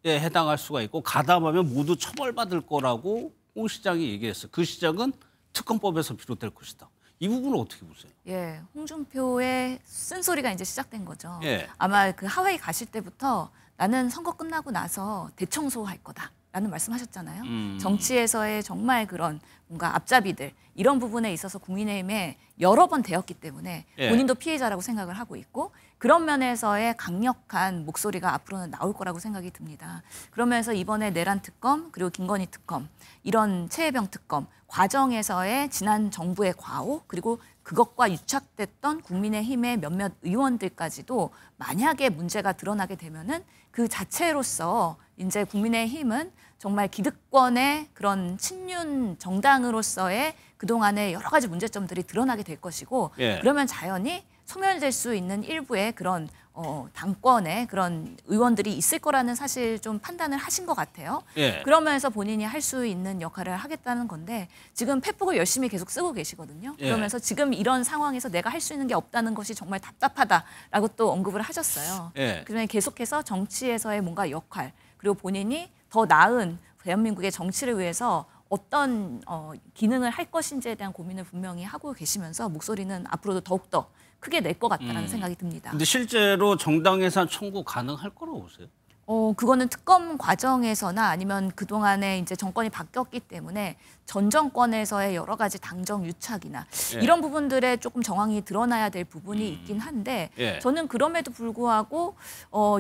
해당할 수가 있고 가담하면 모두 처벌받을 거라고 홍 시장이 얘기했어요. 그 시작은 특검법에서 비롯될 것이다. 이 부분은 어떻게 보세요? 예, 홍준표의 쓴소리가 이제 시작된 거죠. 예. 아마 그 하와이 가실 때부터 나는 선거 끝나고 나서 대청소할 거다라는 말씀하셨잖아요. 정치에서의 정말 그런 뭔가 앞잡이들 이런 부분에 있어서 국민의힘에 여러 번 되었기 때문에 본인도 피해자라고 생각을 하고 있고 그런 면에서의 강력한 목소리가 앞으로는 나올 거라고 생각이 듭니다. 그러면서 이번에 내란 특검 그리고 김건희 특검 이런 최혜병 특검 과정에서의 지난 정부의 과오 그리고 그것과 유착됐던 국민의힘의 몇몇 의원들까지도 만약에 문제가 드러나게 되면은 그 자체로서 이제 국민의힘은 정말 기득권의 그런 친윤 정당으로서의 그동안의 여러 가지 문제점들이 드러나게 될 것이고 그러면 자연히 소멸될 수 있는 일부의 그런 당권의 그런 의원들이 있을 거라는 사실 좀 판단을 하신 것 같아요. 그러면서 본인이 할 수 있는 역할을 하겠다는 건데 지금 페북을 열심히 계속 쓰고 계시거든요. 그러면서 지금 이런 상황에서 내가 할 수 있는 게 없다는 것이 정말 답답하다라고 또 언급을 하셨어요. 그러면 계속해서 정치에서의 뭔가 역할 그리고 본인이 더 나은 대한민국의 정치를 위해서 어떤 기능을 할 것인지에 대한 고민을 분명히 하고 계시면서 목소리는 앞으로도 더욱더 크게 낼 것 같다는 생각이 듭니다. 근데 실제로 정당 해산 청구 가능할 거라고 보세요? 그거는 특검 과정에서나 아니면 그동안에 이제 정권이 바뀌었기 때문에 전 정권에서의 여러 가지 당정 유착이나 이런 부분들에 조금 정황이 드러나야 될 부분이 있긴 한데 저는 그럼에도 불구하고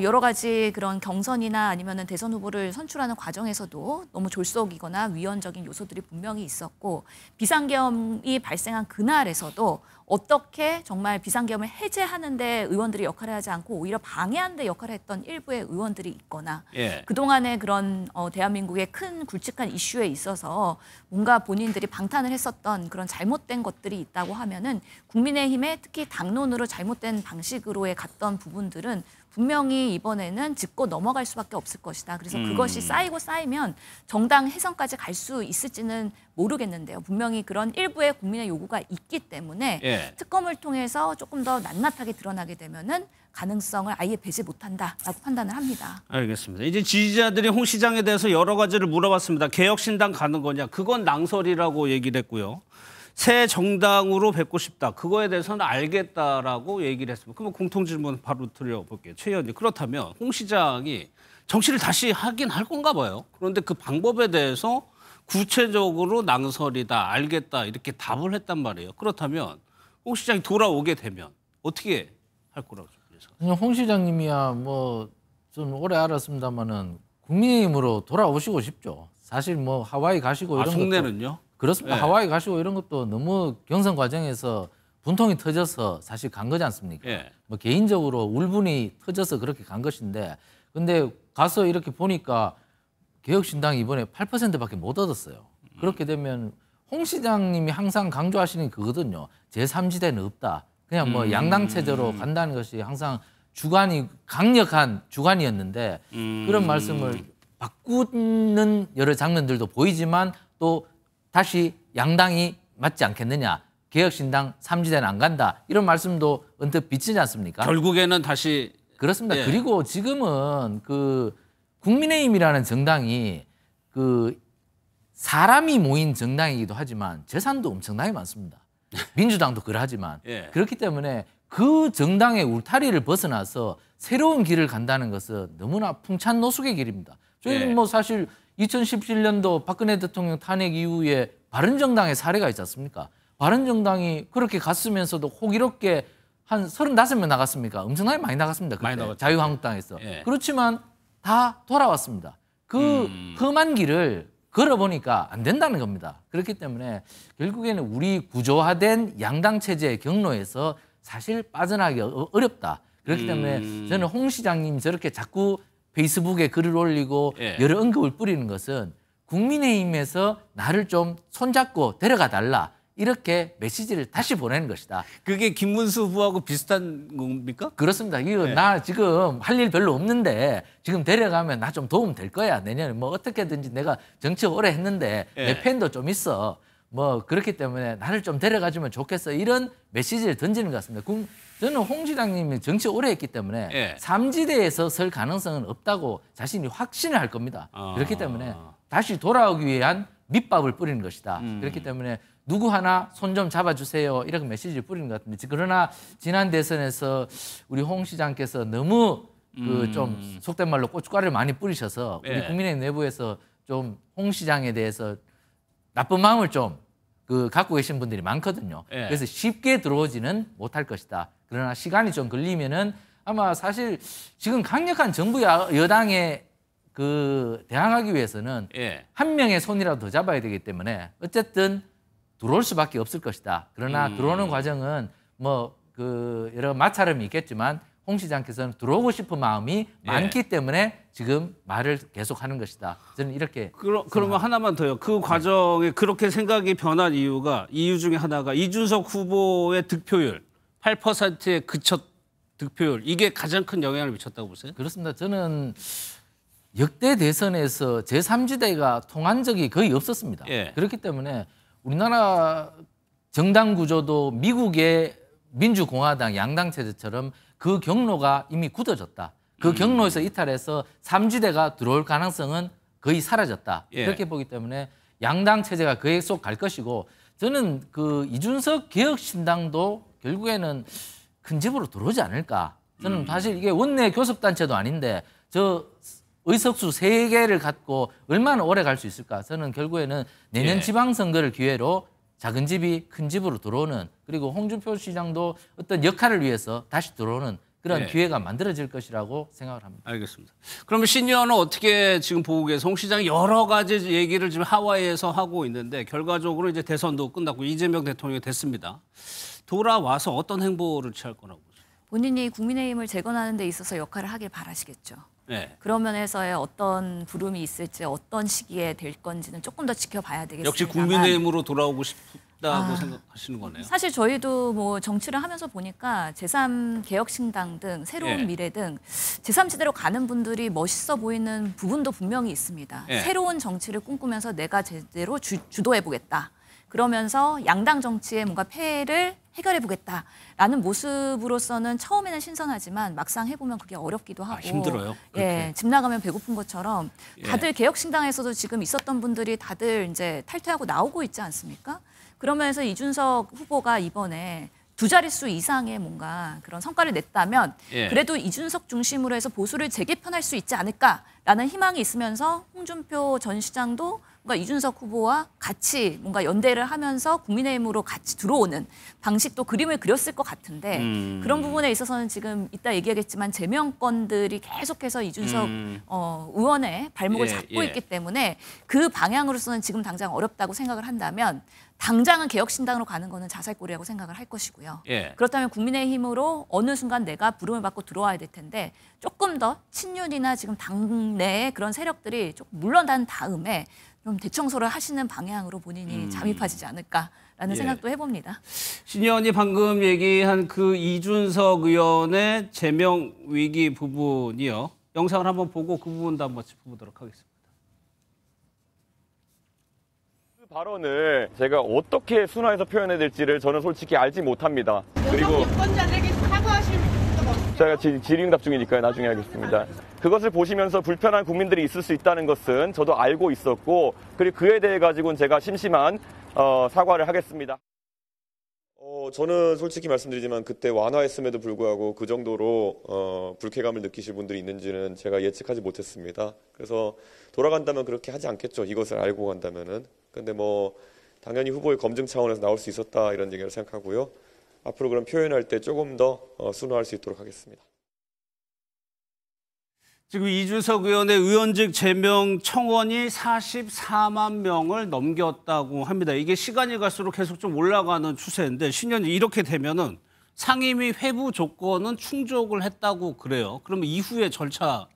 여러 가지 그런 경선이나 아니면은 대선 후보를 선출하는 과정에서도 너무 졸속이거나 위헌적인 요소들이 분명히 있었고 비상계엄이 발생한 그날에서도 어떻게 정말 비상계엄을 해제하는 데 의원들이 역할을 하지 않고 오히려 방해하는 데 역할을 했던 일부의 의원들이 있거나 그동안의 그런 대한민국의 큰 굵직한 이슈에 있어서 뭔가 본인들이 방탄을 했었던 그런 잘못된 것들이 있다고 하면은 국민의힘의 특히 당론으로 잘못된 방식으로의 갔던 부분들은 분명히 이번에는 짚고 넘어갈 수밖에 없을 것이다. 그래서 그것이 쌓이고 쌓이면 정당 해산까지 갈 수 있을지는 모르겠는데요. 분명히 그런 일부의 국민의 요구가 있기 때문에 특검을 통해서 조금 더 낱낱하게 드러나게 되면은 가능성을 아예 배제 못한다라고 판단을 합니다. 알겠습니다. 이제 지지자들이 홍 시장에 대해서 여러 가지를 물어봤습니다. 개혁신당 가는 거냐? 그건 낭설이라고 얘기를 했고요. 새 정당으로 뵙고 싶다. 그거에 대해서는 알겠다라고 얘기를 했습니다. 그러면 공통질문 바로 드려볼게요. 최 의원님. 그렇다면 홍 시장이 정치를 다시 하긴 할 건가 봐요. 그런데 그 방법에 대해서 구체적으로 낭설이다, 알겠다 이렇게 답을 했단 말이에요. 그렇다면 홍 시장이 돌아오게 되면 어떻게 할 거라고 생각하세요? 홍 시장님이야 뭐 좀 오래 알았습니다만은 국민의힘으로 돌아오시고 싶죠. 사실 뭐 하와이 가시고 이런 속내는요? 그렇습니다. 하와이 가시고 이런 것도 너무 경선 과정에서 분통이 터져서 사실 간 거지 않습니까? 뭐 개인적으로 울분이 터져서 그렇게 간 것인데 근데 가서 이렇게 보니까 개혁신당이 이번에 8%밖에 못 얻었어요. 그렇게 되면 홍 시장님이 항상 강조하시는 그거거든요. 제3지대는 없다. 그냥 뭐 양당 체제로 간다는 것이 항상 강력한 주관이었는데 그런 말씀을 바꾸는 여러 장면들도 보이지만 또 다시 양당이 맞지 않겠느냐. 개혁신당 3지대는 안 간다. 이런 말씀도 언뜻 비치지 않습니까? 결국에는 다시 그렇습니다. 예. 그리고 지금은 그 국민의힘이라는 정당이 그 사람이 모인 정당이기도 하지만 재산도 엄청나게 많습니다. 민주당도 그러하지만 예. 그렇기 때문에 그 정당의 울타리를 벗어나서 새로운 길을 간다는 것은 너무나 풍찬 노숙의 길입니다. 저희는 예. 뭐 사실 2017년도 박근혜 대통령 탄핵 이후에 바른정당의 사례가 있지 않습니까? 바른정당이 그렇게 갔으면서도 호기롭게 한 35명 나갔습니까? 엄청나게 많이 나갔습니다. 많이 나갔죠. 자유한국당에서. 예. 그렇지만 다 돌아왔습니다. 그 험한 길을 걸어보니까 안 된다는 겁니다. 그렇기 때문에 결국에는 우리 구조화된 양당 체제의 경로에서 사실 빠져나가기 어렵다. 그렇기 때문에 저는 홍 시장님이 저렇게 자꾸 페이스북에 글을 올리고 예. 여러 언급을 뿌리는 것은 국민의힘에서 나를 좀 손잡고 데려가 달라. 이렇게 메시지를 다시 보내는 것이다. 그게 김문수 후보하고 비슷한 겁니까? 그렇습니다. 이거 네. 나 지금 할 일 별로 없는데 지금 데려가면 나 좀 도움 될 거야. 내년에 뭐 어떻게든지 내가 정치 오래 했는데 네. 내 팬도 좀 있어. 뭐 그렇기 때문에 나를 좀 데려가주면 좋겠어. 이런 메시지를 던지는 것 같습니다. 저는 홍 시장님이 정치 오래 했기 때문에 네. 3지대에서 설 가능성은 없다고 자신이 확신을 할 겁니다. 아. 그렇기 때문에 다시 돌아오기 위한 밑밥을 뿌리는 것이다. 그렇기 때문에 누구 하나 손 좀 잡아주세요. 이렇게 메시지를 뿌리는 것 같은데 그러나 지난 대선에서 우리 홍 시장께서 너무 그 좀 속된 말로 고춧가루를 많이 뿌리셔서 우리 예. 국민의힘 내부에서 좀 홍 시장에 대해서 나쁜 마음을 좀 그 갖고 계신 분들이 많거든요. 예. 그래서 쉽게 들어오지는 못할 것이다. 그러나 시간이 좀 걸리면은 아마 사실 지금 강력한 정부 여당에 그 대항하기 위해서는 예. 한 명의 손이라도 더 잡아야 되기 때문에 어쨌든 들어올 수밖에 없을 것이다. 그러나 들어오는 과정은 뭐 그 여러 마찰음이 있겠지만 홍 시장께서는 들어오고 싶은 마음이 많기 때문에 지금 말을 계속하는 것이다. 저는 이렇게 그러면 하나만 더요. 그 과정에 그렇게 생각이 변한 이유 중에 하나가 이준석 후보의 득표율 8%에 그쳤 득표율 이게 가장 큰 영향을 미쳤다고 보세요? 그렇습니다. 저는 역대 대선에서 제3지대가 통한 적이 거의 없었습니다. 예. 그렇기 때문에 우리나라 정당 구조도 미국의 민주공화당 양당 체제처럼 그 경로가 이미 굳어졌다. 그 경로에서 이탈해서 3지대가 들어올 가능성은 거의 사라졌다. 예. 그렇게 보기 때문에 양당 체제가 그에 속 갈 것이고 저는 그 이준석 개혁신당도 결국에는 큰 집으로 들어오지 않을까. 저는 사실 이게 원내 교섭단체도 아닌데 저 의석수 3개를 갖고 얼마나 오래 갈 수 있을까. 저는 결국에는 내년 예. 지방선거를 기회로 작은 집이 큰 집으로 들어오는 그리고 홍준표 시장도 어떤 역할을 위해서 다시 들어오는 그런 예. 기회가 만들어질 것이라고 생각을 합니다. 알겠습니다. 그러면 신 의원은 어떻게 지금 보고 계세요? 홍 시장이 여러 가지 얘기를 지금 하와이에서 하고 있는데 결과적으로 이제 대선도 끝났고 이재명 대통령이 됐습니다. 돌아와서 어떤 행보를 취할 거라고 보세요? 본인이 국민의힘을 재건하는 데 있어서 역할을 하길 바라시겠죠. 네. 그런 면에서의 어떤 부름이 있을지 어떤 시기에 될 건지는 조금 더 지켜봐야 되겠습니다. 역시 국민의힘으로 돌아오고 싶다고 생각하시는 거네요. 사실 저희도 뭐 정치를 하면서 보니까 제3개혁신당 등 새로운 예. 미래 등 제3지대로 가는 분들이 멋있어 보이는 부분도 분명히 있습니다. 예. 새로운 정치를 꿈꾸면서 내가 제대로 주도해보겠다. 그러면서 양당 정치의 뭔가 폐해를 해결해보겠다라는 모습으로서는 처음에는 신선하지만 막상 해보면 그게 어렵기도 하고 힘들어요. 예, 집 나가면 배고픈 것처럼 다들 개혁신당에서도 지금 있었던 분들이 다들 이제 탈퇴하고 나오고 있지 않습니까? 그러면서 이준석 후보가 이번에 2자릿수 이상의 뭔가 그런 성과를 냈다면 예. 그래도 이준석 중심으로 해서 보수를 재개편할 수 있지 않을까라는 희망이 있으면서 홍준표 전 시장도 뭔가 이준석 후보와 같이 뭔가 연대를 하면서 국민의힘으로 같이 들어오는 방식도 그림을 그렸을 것 같은데 그런 부분에 있어서는 지금 이따 얘기하겠지만 제명권들이 계속해서 이준석 의원의 발목을 예, 잡고 예. 있기 때문에 그 방향으로서는 지금 당장 어렵다고 생각을 한다면 당장은 개혁신당으로 가는 거는 자살골이라고 생각을 할 것이고요. 예. 그렇다면 국민의힘으로 어느 순간 내가 부름을 받고 들어와야 될 텐데 조금 더 친윤이나 지금 당내의 그런 세력들이 조금 물러난 다음에 좀 대청소를 하시는 방향으로 본인이 잠입하시지 않을까라는 예. 생각도 해봅니다. 신 의원이 방금 얘기한 그 이준석 의원의 제명 위기 부분이요. 영상을 한번 보고 그 부분도 한번 짚어보도록 하겠습니다. 발언을 제가 어떻게 순화해서 표현해야 될지를 저는 솔직히 알지 못합니다. 그리고 유권자들에게 사과하실 적 없으세요? 제가 질의응답 중이니까요. 나중에 하겠습니다. 그것을 보시면서 불편한 국민들이 있을 수 있다는 것은 저도 알고 있었고, 그리고 그에 대해 가지고는 제가 심심한 사과를 하겠습니다. 저는 솔직히 말씀드리지만 그때 완화했음에도 불구하고 그 정도로 불쾌감을 느끼실 분들이 있는지는 제가 예측하지 못했습니다. 그래서 돌아간다면 그렇게 하지 않겠죠. 이것을 알고 간다면은. 근데 뭐 당연히 후보의 검증 차원에서 나올 수 있었다 이런 얘기를 생각하고요. 앞으로 그런 표현할 때 조금 더 순화할 수 있도록 하겠습니다. 지금 이준석 의원의 의원직 제명 청원이 44만 명을 넘겼다고 합니다. 이게 시간이 갈수록 계속 좀 올라가는 추세인데 신현지 이렇게 되면은 상임위 회부 조건은 충족을 했다고 그래요. 그러면 이후에 절차가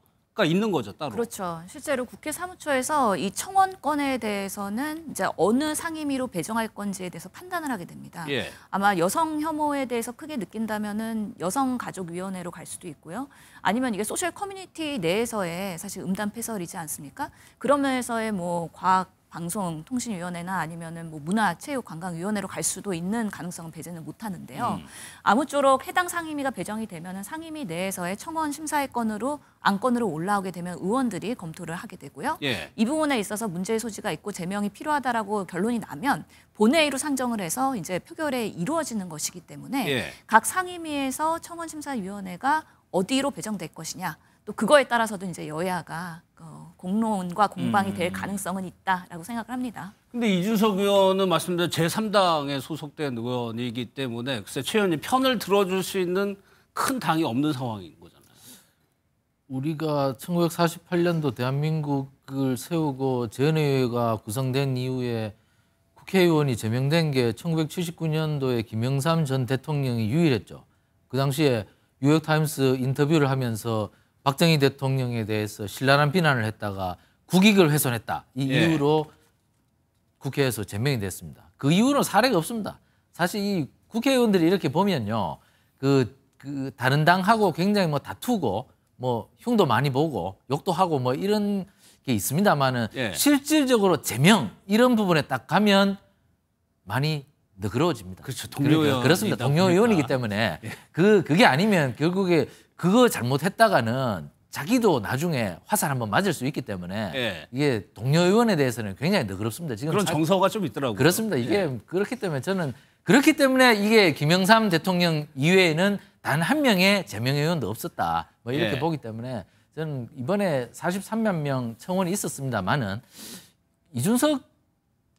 있는 거죠, 따로. 그렇죠. 실제로 국회 사무처에서 이 청원권에 대해서는 이제 어느 상임위로 배정할 건지에 대해서 판단을 하게 됩니다. 예. 아마 여성 혐오에 대해서 크게 느낀다면은 여성가족위원회로 갈 수도 있고요. 아니면 이게 소셜 커뮤니티 내에서의 사실 음담패설이지 않습니까? 그런 면에서의 뭐 과학 방송통신위원회나 아니면은 뭐 문화체육관광위원회로 갈 수도 있는 가능성은 배제는 못하는데요. 아무쪼록 해당 상임위가 배정이 되면은 상임위 내에서의 청원 심사의 건으로 안건으로 올라오게 되면 의원들이 검토를 하게 되고요. 예. 이 부분에 있어서 문제의 소지가 있고 제명이 필요하다라고 결론이 나면 본회의로 상정을 해서 이제 표결에 이루어지는 것이기 때문에 예. 각 상임위에서 청원심사위원회가 어디로 배정될 것이냐. 또 그거에 따라서도 이제 여야가 공론과 공방이 될 가능성은 있다라고 생각을 합니다. 근데 이준석 의원은 말씀대로 제3당에 소속된 의원이기 때문에 글쎄 최 의원님 편을 들어줄 수 있는 큰 당이 없는 상황인 거잖아요. 우리가 1948년도 대한민국을 세우고 전의회가 구성된 이후에 국회의원이 제명된 게 1979년도에 김영삼 전 대통령이 유일했죠. 그 당시에 뉴욕타임스 인터뷰를 하면서 박정희 대통령에 대해서 신랄한 비난을 했다가 국익을 훼손했다. 이 이유로 국회에서 제명이 됐습니다. 그 이후로는 사례가 없습니다. 사실 이 국회의원들이 이렇게 보면요. 그 다른 당하고 굉장히 뭐 다투고 뭐 흉도 많이 보고 욕도 하고 뭐 이런 게 있습니다만은 실질적으로 제명 이런 부분에 딱 가면 많이 너그러워집니다. 그렇죠. 동료 그렇습니다. 동료 의원이기 때문에 그게 아니면 결국에 그거 잘못했다가는 자기도 나중에 화살 한번 맞을 수 있기 때문에 이게 동료 의원에 대해서는 굉장히 너그럽습니다. 지금 그런 정서가 좀 있더라고요. 그렇습니다. 이게 그렇기 때문에 저는 그렇기 때문에 이게 김영삼 대통령 이외에는 단 한 명의 제명 의원도 없었다. 뭐 이렇게 보기 때문에 저는 이번에 43만 명 청원이 있었습니다만은 이준석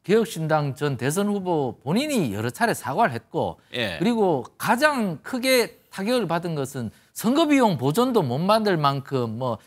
개혁신당 전 대선 후보 본인이 여러 차례 사과를 했고 그리고 가장 크게 타격을 받은 것은 선거비용 보전도 못 만들 만큼 뭐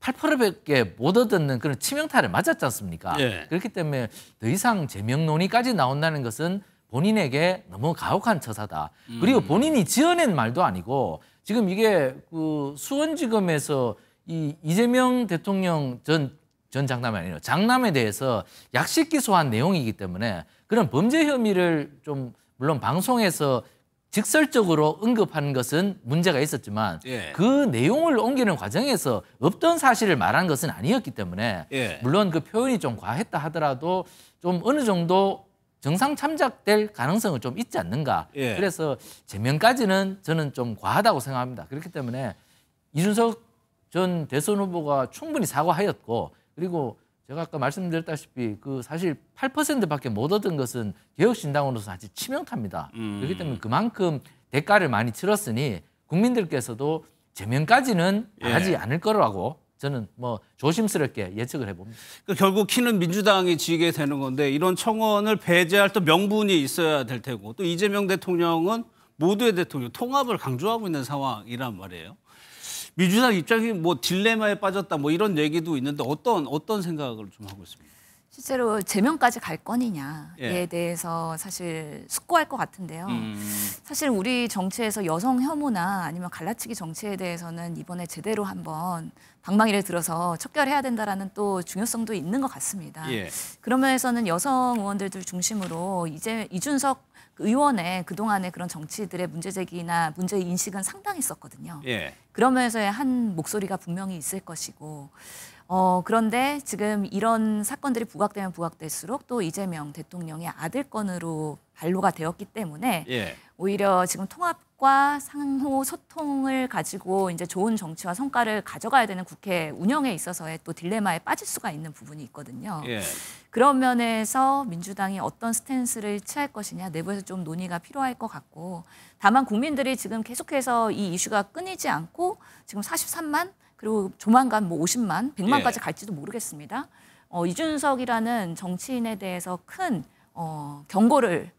8%밖에 못 얻는 그런 치명타를 맞았지 않습니까? 그렇기 때문에 더 이상 제명 논의까지 나온다는 것은 본인에게 너무 가혹한 처사다. 그리고 본인이 지어낸 말도 아니고 지금 이게 그 수원지검에서 이 이재명 대통령 전 장남이 아니라 장남에 대해서 약식 기소한 내용이기 때문에 그런 범죄 혐의를 좀 물론 방송에서 직설적으로 언급하는 것은 문제가 있었지만 그 내용을 옮기는 과정에서 없던 사실을 말한 것은 아니었기 때문에 물론 그 표현이 좀 과했다 하더라도 좀 어느 정도 정상 참작될 가능성은 좀 있지 않는가. 그래서 제명까지는 저는 좀 과하다고 생각합니다. 그렇기 때문에 이준석 전 대선 후보가 충분히 사과하였고 그리고 제가 아까 말씀드렸다시피 그 사실 8%밖에 못 얻은 것은 개혁신당으로서 아주 치명타입니다. 그렇기 때문에 그만큼 대가를 많이 치렀으니 국민들께서도 제명까지는 하지 않을 거라고 저는 뭐 조심스럽게 예측을 해봅니다. 그러니까 결국 키는 민주당이 지게 되는 건데 이런 청원을 배제할 또 명분이 있어야 될 테고 또 이재명 대통령은 모두의 대통령 통합을 강조하고 있는 상황이란 말이에요. 민주당 입장이 뭐 딜레마에 빠졌다 뭐 이런 얘기도 있는데 어떤 생각을 좀 하고 있습니까? 실제로 제명까지 갈 거느냐에 대해서 사실 숙고할 것 같은데요. 사실 우리 정치에서 여성 혐오나 아니면 갈라치기 정치에 대해서는 이번에 제대로 한번 방망이를 들어서 척결해야 된다라는 또 중요성도 있는 것 같습니다. 그런 면에서는 여성 의원들을 중심으로 이제 이준석 의원의 그동안의 그런 정치들의 문제제기나 문제인식은 상당했었거든요. 그런 면에서의 한 목소리가 분명히 있을 것이고 그런데 지금 이런 사건들이 부각되면 부각될수록 또 이재명 대통령의 아들건으로 반로가 되었기 때문에 예. 오히려 지금 통합과 상호 소통을 가지고 이제 좋은 정치와 성과를 가져가야 되는 국회 운영에 있어서의 또 딜레마에 빠질 수가 있는 부분이 있거든요. 예. 그런 면에서 민주당이 어떤 스탠스를 취할 것이냐 내부에서 좀 논의가 필요할 것 같고 다만 국민들이 지금 계속해서 이 이슈가 끊이지 않고 지금 43만 그리고 조만간 뭐 50만, 100만까지 갈지도 모르겠습니다. 이준석이라는 정치인에 대해서 큰 경고를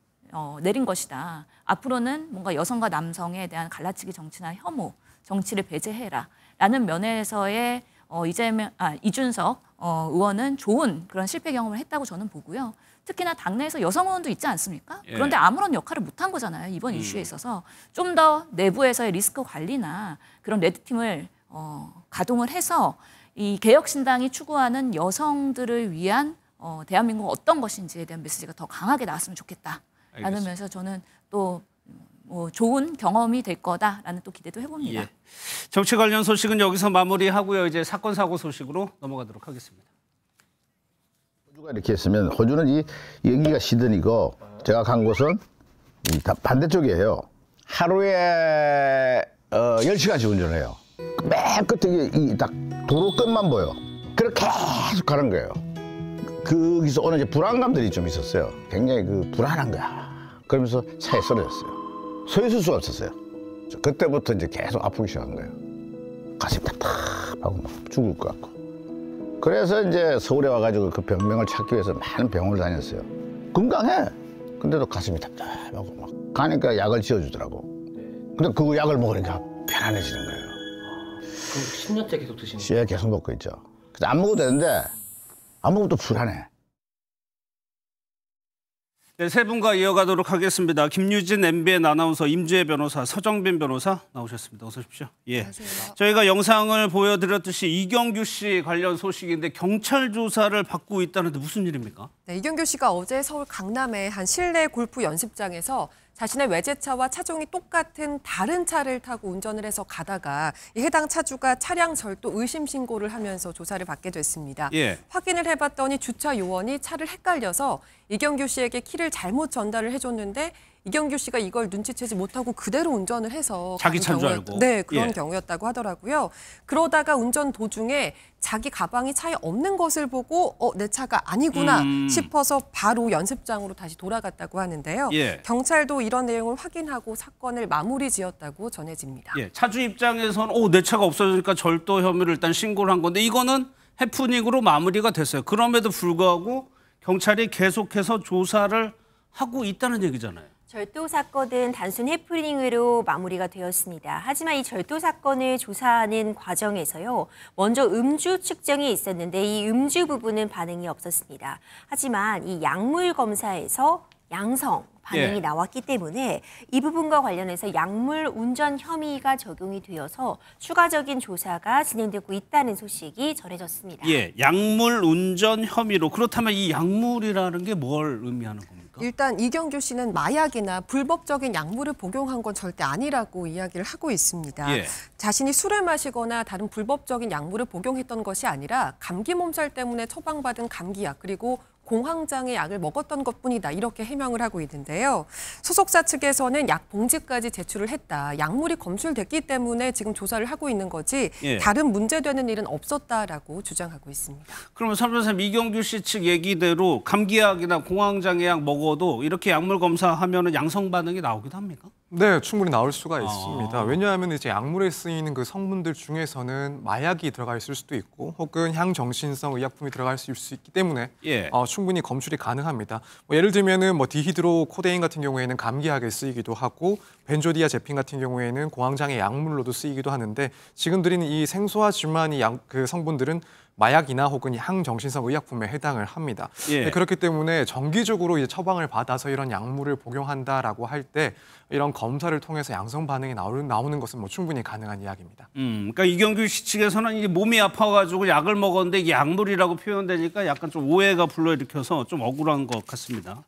내린 것이다. 앞으로는 뭔가 여성과 남성에 대한 갈라치기 정치나 혐오, 정치를 배제해라라는 면에서의 이준석 의원은 좋은 그런 실패 경험을 했다고 저는 보고요. 특히나 당내에서 여성 의원도 있지 않습니까? 예. 그런데 아무런 역할을 못한 거잖아요. 이번 이슈에 있어서. 좀 더 내부에서의 리스크 관리나 그런 레드팀을 가동을 해서 이 개혁신당이 추구하는 여성들을 위한 대한민국 어떤 것인지에 대한 메시지가 더 강하게 나왔으면 좋겠다라는 알겠습니다. 면에서 저는 또 좋은 경험이 될 거다라는 또 기대도 해봅니다. 예. 정치 관련 소식은 여기서 마무리하고요. 이제 사건 사고 소식으로 넘어가도록 하겠습니다. 호주가 이렇게 했으면 호주는 여기가 시드니고 제가 간 곳은 다 반대쪽이에요. 하루에 10시간씩 운전해요. 맨 끝에 딱 도로 끝만 보여. 그렇게 계속 가는 거예요. 거기서 오는 이제 불안감들이 좀 있었어요. 굉장히 불안한 거야. 그러면서 차에 쓰러졌어요. 서 있을 수가 없었어요. 그때부터 이제 계속 아프기 시작한 거예요. 가슴이 답답하고 막 죽을 것 같고. 그래서 이제 서울에 와가지고 그 병명을 찾기 위해서 많은 병원을 다녔어요. 건강해. 근데도 가슴이 답답하고 막 가니까 약을 지어주더라고. 근데 그 약을 먹으니까 편안해지는 거예요. 그럼 10년째 계속 드시는 거예요? 예, 계속 먹고 있죠. 그래서 안 먹어도 되는데 안 먹으면 또 불안해. 네, 세 분과 이어가도록 하겠습니다. 김유진 MBN 아나운서, 임주혜 변호사, 서정빈 변호사 나오셨습니다. 어서 오십시오. 예. 안녕하세요. 저희가 영상을 보여드렸듯이 이경규 씨 관련 소식인데 경찰 조사를 받고 있다는데 무슨 일입니까? 네, 이경규 씨가 어제 서울 강남의 한 실내 골프 연습장에서 자신의 외제차와 차종이 똑같은 다른 차를 타고 운전을 해서 가다가 이 해당 차주가 차량 절도 의심 신고를 하면서 조사를 받게 됐습니다. 예. 확인을 해봤더니 주차 요원이 차를 헷갈려서 이경규 씨에게 키를 잘못 전달을 해줬는데 이경규 씨가 이걸 눈치채지 못하고 그대로 운전을 해서 자기 차인 줄 알고. 네, 그런 예. 경우였다고 하더라고요. 그러다가 운전 도중에 자기 가방이 차에 없는 것을 보고 내 차가 아니구나 싶어서 바로 연습장으로 다시 돌아갔다고 하는데요. 예. 경찰도 이런 내용을 확인하고 사건을 마무리 지었다고 전해집니다. 예. 차주 입장에서는 내 차가 없어지니까 절도 혐의를 일단 신고를 한 건데 이거는 해프닝으로 마무리가 됐어요. 그럼에도 불구하고 경찰이 계속해서 조사를 하고 있다는 얘기잖아요. 절도 사건은 단순 해프닝으로 마무리가 되었습니다. 하지만 이 절도 사건을 조사하는 과정에서요. 먼저 음주 측정이 있었는데 이 음주 부분은 반응이 없었습니다. 하지만 이 약물 검사에서 양성 반응이 나왔기 때문에 이 부분과 관련해서 약물 운전 혐의가 적용이 되어서 추가적인 조사가 진행되고 있다는 소식이 전해졌습니다. 예, 약물 운전 혐의로. 그렇다면 이 약물이라는 게 뭘 의미하는 겁니까? 일단 이경규 씨는 마약이나 불법적인 약물을 복용한 건 절대 아니라고 이야기를 하고 있습니다. 예. 자신이 술을 마시거나 다른 불법적인 약물을 복용했던 것이 아니라 감기 몸살 때문에 처방받은 감기약 그리고 공황장애 약을 먹었던 것뿐이다 이렇게 해명을 하고 있는데요. 소속사 측에서는 약 봉지까지 제출을 했다. 약물이 검출됐기 때문에 지금 조사를 하고 있는 거지 예. 다른 문제되는 일은 없었다라고 주장하고 있습니다. 그러면 3변호사님 이경규 씨 측 얘기대로 감기약이나 공황장애약 먹어도 이렇게 약물 검사하면 양성 반응이 나오기도 합니까? 네, 충분히 나올 수가 있습니다. 왜냐하면 이제 약물에 쓰이는 그 성분들 중에서는 마약이 들어가 있을 수도 있고 혹은 향정신성 의약품이 들어가 있을 수 있기 때문에 예. 충분히 검출이 가능합니다. 예를 들면은 디히드로코데인 같은 경우에는 감기약에 쓰이기도 하고 벤조디아제핀 같은 경우에는 공황장애 약물로도 쓰이기도 하는데 지금 드리는 이 생소하지만 그 성분들은 마약이나 혹은 향정신성 의약품에 해당을 합니다. 예. 그렇기 때문에 정기적으로 이제 처방을 받아서 이런 약물을 복용한다라고 할 때 이런 검사를 통해서 양성 반응이 나오는 것은 충분히 가능한 이야기입니다. 그러니까 이경규 씨 측에서는 이게 몸이 아파가지고 약을 먹었는데 이게 약물이라고 표현되니까 약간 좀 오해가 불러일으켜서 좀 억울한 것 같습니다.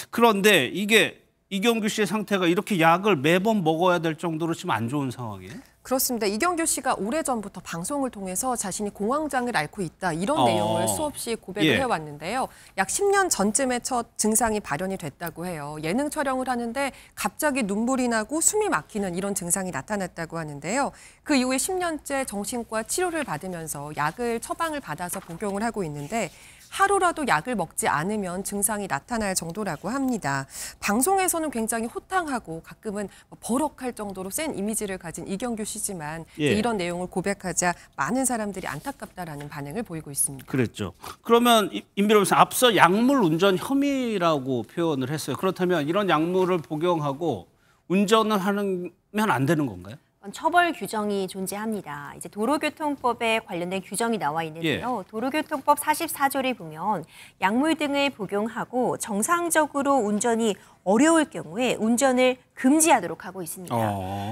그런데 이게 이경규 씨의 상태가 이렇게 약을 매번 먹어야 될 정도로 지금 안 좋은 상황이에요? 그렇습니다. 이경규 씨가 오래전부터 방송을 통해서 자신이 공황장애를 앓고 있다 이런 내용을 수없이 고백을 해왔는데요. 약 10년 전쯤에 첫 증상이 발현이 됐다고 해요. 예능 촬영을 하는데 갑자기 눈물이 나고 숨이 막히는 이런 증상이 나타났다고 하는데요. 그 이후에 10년째 정신과 치료를 받으면서 약을 처방을 받아서 복용을 하고 있는데 하루라도 약을 먹지 않으면 증상이 나타날 정도라고 합니다. 방송에서는 굉장히 호탕하고 가끔은 버럭할 정도로 센 이미지를 가진 이경규 씨지만 이런 내용을 고백하자 많은 사람들이 안타깝다라는 반응을 보이고 있습니다. 그랬죠. 그러면 임 변호사 앞서 약물 운전 혐의라고 표현을 했어요. 그렇다면 이런 약물을 복용하고 운전을 하면 안 되는 건가요? 처벌 규정이 존재합니다. 이제 도로교통법에 관련된 규정이 나와 있는데요. 도로교통법 44조를 보면 약물 등을 복용하고 정상적으로 운전이 어려울 경우에 운전을 금지하도록 하고 있습니다.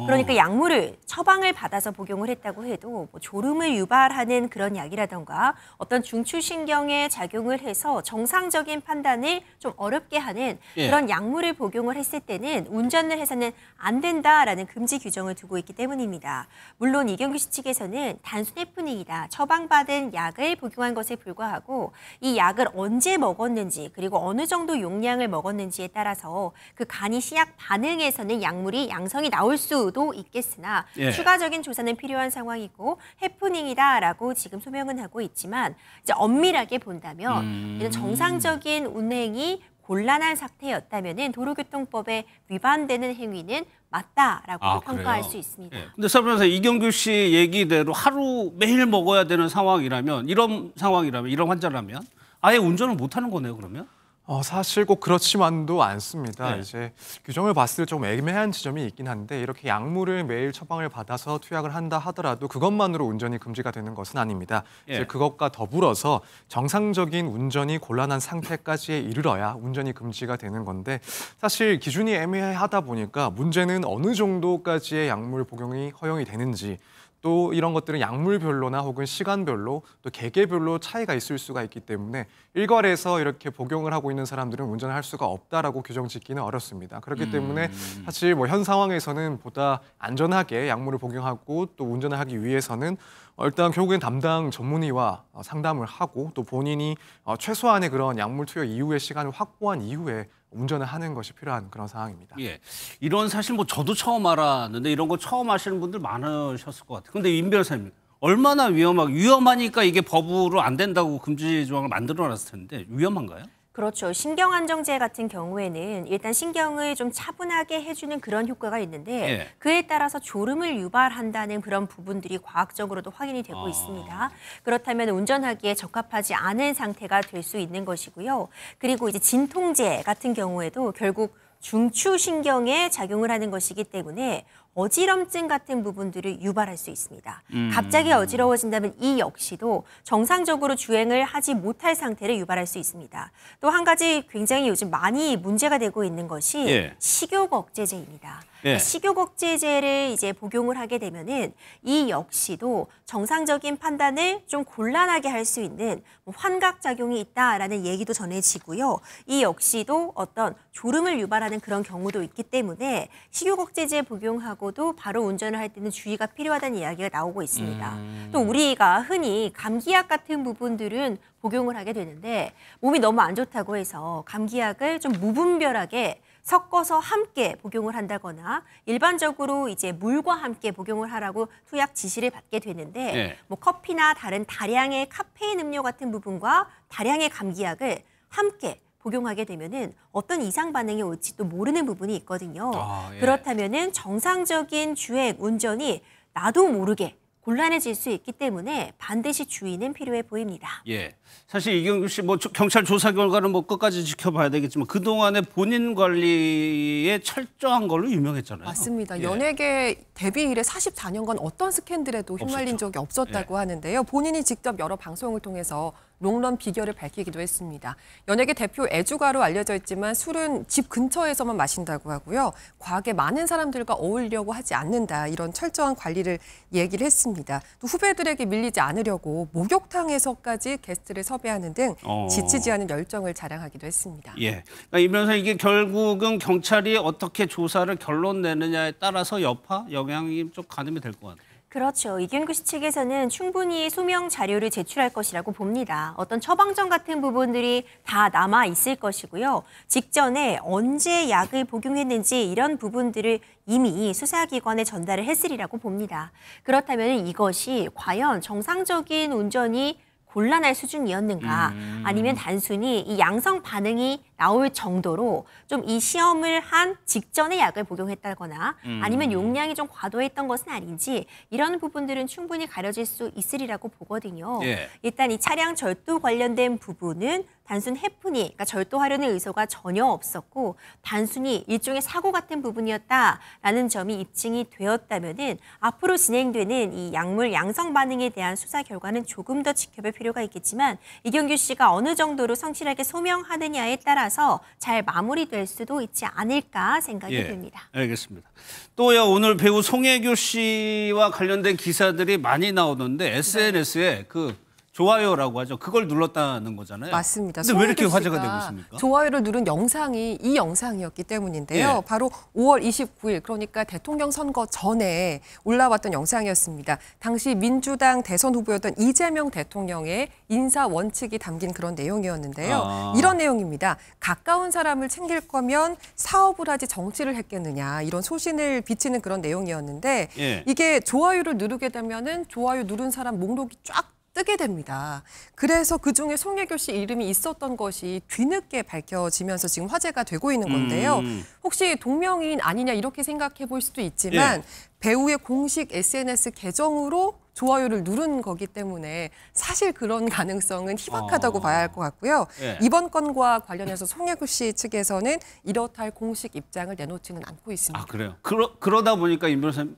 그러니까 약물을 처방을 받아서 복용을 했다고 해도 뭐 졸음을 유발하는 그런 약이라던가 어떤 중추신경에 작용을 해서 정상적인 판단을 좀 어렵게 하는 그런 약물을 복용을 했을 때는 운전을 해서는 안 된다라는 금지 규정을 두고 있기 때문입니다. 물론 이경규 씨 측에서는 단순 해프닝이다. 처방받은 약을 복용한 것에 불과하고 이 약을 언제 먹었는지 그리고 어느 정도 용량을 먹었는지에 따라서 그 간이 시약 반응에서는 약물이 양성이 나올 수도 있겠으나 추가적인 조사는 필요한 상황이고 해프닝이다라고 지금 소명은 하고 있지만 이제 엄밀하게 본다면 이런 정상적인 운행이 곤란한 상태였다면은 도로교통법에 위반되는 행위는 맞다라고 평가할 수 있습니다. 근데 서 변호사 이경규 씨 얘기대로 하루 매일 먹어야 되는 상황이라면 이런 환자라면 아예 운전을 못 하는 거네요, 그러면? 사실 꼭 그렇지만도 않습니다. 이제 규정을 봤을 때 좀 애매한 지점이 있긴 한데 이렇게 약물을 매일 처방을 받아서 투약을 한다 하더라도 그것만으로 운전이 금지가 되는 것은 아닙니다. 이제 그것과 더불어서 정상적인 운전이 곤란한 상태까지 이르러야 운전이 금지가 되는 건데 사실 기준이 애매하다 보니까 문제는 어느 정도까지의 약물 복용이 허용이 되는지 또 이런 것들은 약물별로나 혹은 시간별로 또 계계별로 차이가 있을 수가 있기 때문에 일괄해서 이렇게 복용을 하고 있는 사람들은 운전을 할 수가 없다라고 규정 짓기는 어렵습니다. 그렇기 때문에 사실 뭐 현 상황에서는 보다 안전하게 약물을 복용하고 또 운전을 하기 위해서는 일단 결국엔 담당 전문의와 상담을 하고 또 본인이 최소한의 그런 약물 투여 이후의 시간을 확보한 이후에 운전을 하는 것이 필요한 그런 상황입니다. 이런 사실 뭐 저도 처음 알았는데 이런 거 처음 하시는 분들 많으셨을 것 같아요. 근데 임 변호사님 얼마나 위험하니까 이게 법으로 안 된다고 금지 조항을 만들어놨을 텐데 위험한가요? 그렇죠. 신경안정제 같은 경우에는 일단 신경을 좀 차분하게 해주는 그런 효과가 있는데 그에 따라서 졸음을 유발한다는 그런 부분들이 과학적으로도 확인이 되고 있습니다. 그렇다면 운전하기에 적합하지 않은 상태가 될 수 있는 것이고요. 그리고 이제 진통제 같은 경우에도 결국 중추신경에 작용을 하는 것이기 때문에 어지럼증 같은 부분들을 유발할 수 있습니다. 갑자기 어지러워진다면 이 역시도 정상적으로 주행을 하지 못할 상태를 유발할 수 있습니다. 또 한 가지 굉장히 요즘 많이 문제가 되고 있는 것이 식욕억제제입니다. 식욕억제제를 이제 복용을 하게 되면은 이 역시도 정상적인 판단을 좀 곤란하게 할 수 있는 환각작용이 있다라는 얘기도 전해지고요. 이 역시도 어떤 졸음을 유발하는 그런 경우도 있기 때문에 식욕억제제 복용하고도 바로 운전을 할 때는 주의가 필요하다는 이야기가 나오고 있습니다. 또 우리가 흔히 감기약 같은 부분들은 복용을 하게 되는데 몸이 너무 안 좋다고 해서 감기약을 좀 무분별하게 섞어서 함께 복용을 한다거나 일반적으로 이제 물과 함께 복용을 하라고 투약 지시를 받게 되는데 뭐 커피나 다른 다량의 카페인 음료 같은 부분과 다량의 감기약을 함께 복용하게 되면은 어떤 이상 반응이 올지도 모르는 부분이 있거든요. 그렇다면은 정상적인 주행, 운전이 나도 모르게 곤란해질 수 있기 때문에 반드시 주의는 필요해 보입니다. 사실 이경규 씨 뭐 경찰 조사 결과는 뭐 끝까지 지켜봐야 되겠지만 그동안의 본인 관리에 철저한 걸로 유명했잖아요. 맞습니다. 연예계 데뷔 이래 44년간 어떤 스캔들에도 휘말린 적이 없었다고 하는데요. 본인이 직접 여러 방송을 통해서 롱런 비결을 밝히기도 했습니다. 연예계 대표 애주가로 알려져 있지만 술은 집 근처에서만 마신다고 하고요. 과하게 많은 사람들과 어울리려고 하지 않는다. 이런 철저한 관리를 얘기를 했습니다. 또 후배들에게 밀리지 않으려고 목욕탕에서까지 게스트를 섭외하는 등 지치지 않은 열정을 자랑하기도 했습니다. 그러니까 이 변호사 이게 결국은 경찰이 어떻게 조사를 결론 내느냐에 따라서 여파, 영향이 좀 가늠이 될 것 같아요. 그렇죠. 이경규 씨 측에서는 충분히 소명 자료를 제출할 것이라고 봅니다. 어떤 처방전 같은 부분들이 다 남아 있을 것이고요. 직전에 언제 약을 복용했는지 이런 부분들을 이미 수사기관에 전달을 했으리라고 봅니다. 그렇다면 이것이 과연 정상적인 운전이 곤란할 수준이었는가 아니면 단순히 이 양성 반응이 나올 정도로 좀 이 시험을 한 직전에 약을 복용했다거나 아니면 용량이 좀 과도했던 것은 아닌지 이런 부분들은 충분히 가려질 수 있으리라고 보거든요. 예. 일단 이 차량 절도 관련된 부분은 단순 해프닝, 그러니까 절도하려는 의도가 전혀 없었고 단순히 일종의 사고 같은 부분이었다라는 점이 입증이 되었다면은 앞으로 진행되는 이 약물 양성 반응에 대한 수사 결과는 조금 더 지켜볼 필요가 있겠지만 이경규 씨가 어느 정도로 성실하게 소명하느냐에 따라서 잘 마무리될 수도 있지 않을까 생각이 듭니다. 알겠습니다. 또요 오늘 배우 송혜교 씨와 관련된 기사들이 많이 나오는데 SNS에 그 좋아요라고 하죠. 그걸 눌렀다는 거잖아요. 맞습니다. 근데 왜 이렇게 화제가 되고 있습니까? 좋아요를 누른 영상이 이 영상이었기 때문인데요. 예. 바로 5월 29일 그러니까 대통령 선거 전에 올라왔던 영상이었습니다. 당시 민주당 대선 후보였던 이재명 대통령의 인사 원칙이 담긴 그런 내용이었는데요. 이런 내용입니다. 가까운 사람을 챙길 거면 사업을 하지 정치를 했겠느냐 이런 소신을 비치는 그런 내용이었는데 예. 이게 좋아요를 누르게 되면은 좋아요 누른 사람 목록이 쫙 뜨게 됩니다. 그래서 그중에 송혜교 씨 이름이 있었던 것이 뒤늦게 밝혀지면서 지금 화제가 되고 있는 건데요. 혹시 동명이인 아니냐 이렇게 생각해 볼 수도 있지만 배우의 공식 SNS 계정으로 좋아요를 누른 거기 때문에 사실 그런 가능성은 희박하다고 봐야 할 것 같고요. 이번 건과 관련해서 송혜교 씨 측에서는 이렇다 할 공식 입장을 내놓지는 않고 있습니다. 아 그래요? 그러다 보니까 임 변호사님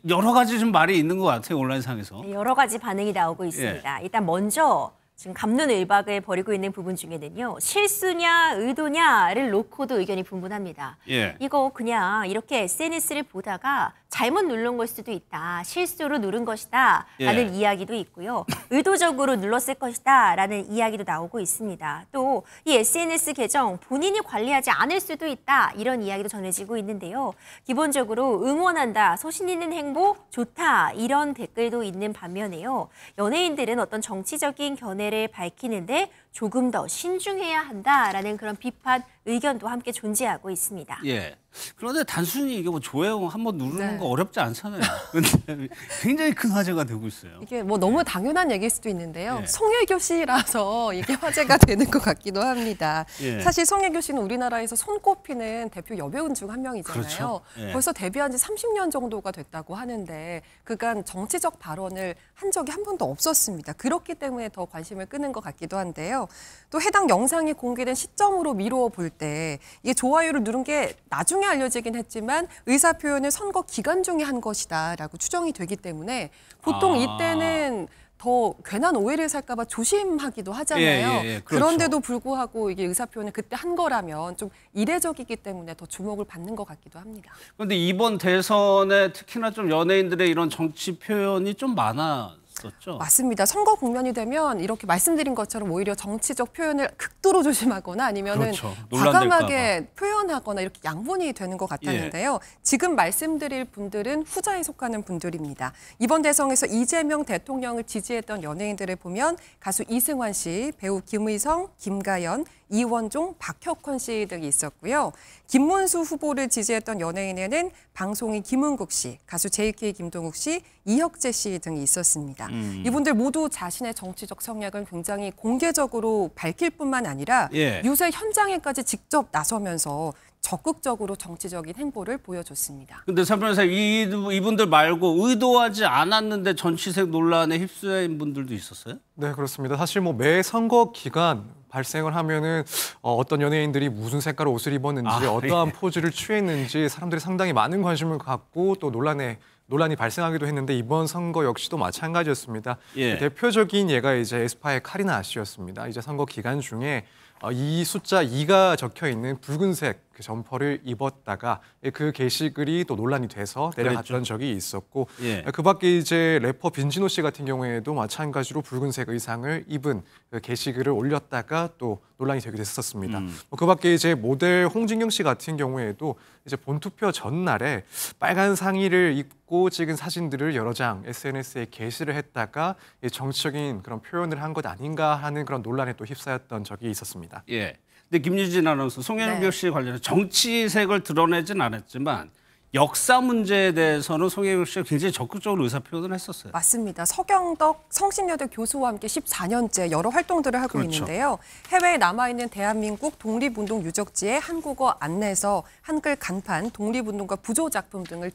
여러 가지 좀 말이 있는 것 같아요 온라인상에서. 여러 가지 반응이 나오고 있습니다. 일단 먼저 지금 갑론을박을 벌이고 있는 부분 중에는요. 실수냐 의도냐를 놓고도 의견이 분분합니다. 이거 그냥 이렇게 SNS를 보다가 잘못 누른 걸 수도 있다. 실수로 누른 것이다. 라는 이야기도 있고요. 의도적으로 눌렀을 것이다. 라는 이야기도 나오고 있습니다. 또 이 SNS 계정 본인이 관리하지 않을 수도 있다. 이런 이야기도 전해지고 있는데요. 기본적으로 응원한다. 소신 있는 행보 좋다. 이런 댓글도 있는 반면에요. 연예인들은 어떤 정치적인 견해를 밝히는데 조금 더 신중해야 한다라는 그런 비판 의견도 함께 존재하고 있습니다. 예. 그런데 단순히 이게 뭐 좋아요 한번 누르는 거 어렵지 않잖아요. 근데 굉장히 큰 화제가 되고 있어요. 이게 뭐 너무 당연한 얘기일 수도 있는데요. 송혜교 씨라서 이게 화제가 되는 것 같기도 합니다. 사실 송혜교 씨는 우리나라에서 손꼽히는 대표 여배우 중 한 명이잖아요. 그렇죠. 벌써 데뷔한 지 30년 정도가 됐다고 하는데 그간 정치적 발언을 한 적이 한 번도 없었습니다. 그렇기 때문에 더 관심을 끄는 것 같기도 한데요. 또 해당 영상이 공개된 시점으로 미루어 볼 때 이게 좋아요를 누른 게 나중에 알려지긴 했지만 의사 표현을 선거 기간 중에 한 것이다라고 추정이 되기 때문에 보통 이때는 더 괜한 오해를 살까 봐 조심하기도 하잖아요. 그렇죠. 그런데도 불구하고 이게 의사 표현을 그때 한 거라면 좀 이례적이기 때문에 더 주목을 받는 것 같기도 합니다. 그런데 이번 대선에 특히나 좀 연예인들의 이런 정치 표현이 좀 많았었죠. 맞습니다. 선거 국면이 되면 이렇게 말씀드린 것처럼 오히려 정치적 표현을 극도로 조심하거나 아니면은 과감하게 표현하거나 이렇게 양분이 되는 것 같았는데요. 지금 말씀드릴 분들은 후자에 속하는 분들입니다. 이번 대선에서 이재명 대통령을 지지했던 연예인들을 보면 가수 이승환 씨, 배우 김의성, 김가연, 이원종, 박혁헌 씨 등이 있었고요. 김문수 후보를 지지했던 연예인에는 방송인 김은국 씨, 가수 JK 김동욱 씨, 이혁재 씨 등이 있었습니다. 이분들 모두 자신의 정치적 성향을 굉장히 공개적으로 밝힐 뿐만 아니라 유세 현장에까지 직접 나서면서 적극적으로 정치적인 행보를 보여줬습니다. 근데 산 변호사님 이분들 말고 의도하지 않았는데 전치색 논란에 휩쓸린 분들도 있었어요? 네, 그렇습니다. 사실 뭐 매 선거 기간 발생을 하면은 어떤 연예인들이 무슨 색깔 옷을 입었는지 어떠한 포즈를 취했는지 사람들이 상당히 많은 관심을 갖고 또 논란이 발생하기도 했는데 이번 선거 역시도 마찬가지였습니다. 대표적인 예가 이제 에스파의 카리나 씨였습니다. 이제 선거 기간 중에 이 숫자 2가 적혀 있는 붉은색 그 점퍼를 입었다가 그 게시글이 또 논란이 돼서 내려갔던 그랬죠. 적이 있었고 예. 그 밖에 이제 래퍼 빈지노 씨 같은 경우에도 마찬가지로 붉은색 의상을 입은 그 게시글을 올렸다가 또 논란이 되기도 했었습니다. 그 밖에 이제 모델 홍진경 씨 같은 경우에도 이제 본투표 전날에 빨간 상의를 입고 찍은 사진들을 여러 장 SNS에 게시를 했다가 정치적인 그런 표현을 한 것 아닌가 하는 그런 논란에 또 휩싸였던 적이 있었습니다. 예. 근데 김유진 아나운서 송영길 씨 관련해서 정치색을 드러내진 않았지만 역사 문제에 대해서는 송영길 씨가 굉장히 적극적으로 의사표현을 했었어요. 맞습니다. 서경덕 성신여대 교수와 함께 14년째 여러 활동들을 하고 그렇죠. 있는데요. 해외에 남아있는 대한민국 독립운동 유적지의 한국어 안내서, 한글 간판, 독립운동가 부조 작품 등을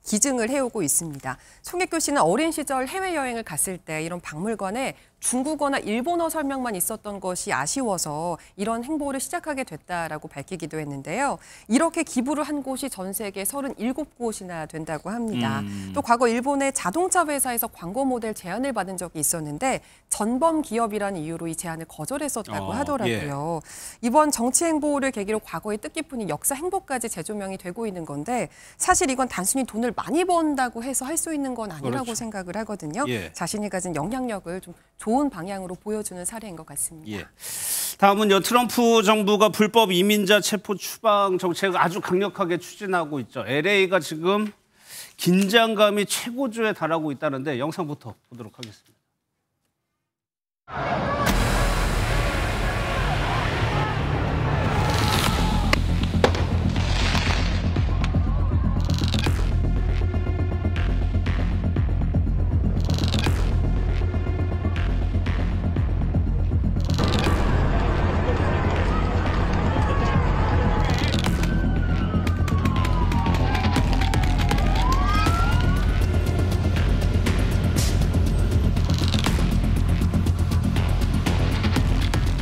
기증을 해오고 있습니다. 송혜교 씨는 어린 시절 해외여행을 갔을 때 이런 박물관에 중국어나 일본어 설명만 있었던 것이 아쉬워서 이런 행보를 시작하게 됐다라고 밝히기도 했는데요. 이렇게 기부를 한 곳이 전 세계 37곳이나 된다고 합니다. 또 과거 일본의 자동차 회사에서 광고 모델 제안을 받은 적이 있었는데 전범 기업이라는 이유로 이 제안을 거절했었다고 하더라고요. 이번 정치 행보를 계기로 과거의 뜻깊은 이 역사 행보까지 재조명이 되고 있는 건데 사실 이건 단순히 돈을 많이 번다고 해서 할 수 있는 건 아니라고 그렇죠. 생각을 하거든요. 예. 자신이 가진 영향력을 좀 좋은 방향으로 보여주는 사례인 것 같습니다. 예. 다음은요. 트럼프 정부가 불법 이민자 체포 추방 정책을 아주 강력하게 추진하고 있죠. LA가 지금 긴장감이 최고조에 달하고 있다는데 영상부터 보도록 하겠습니다.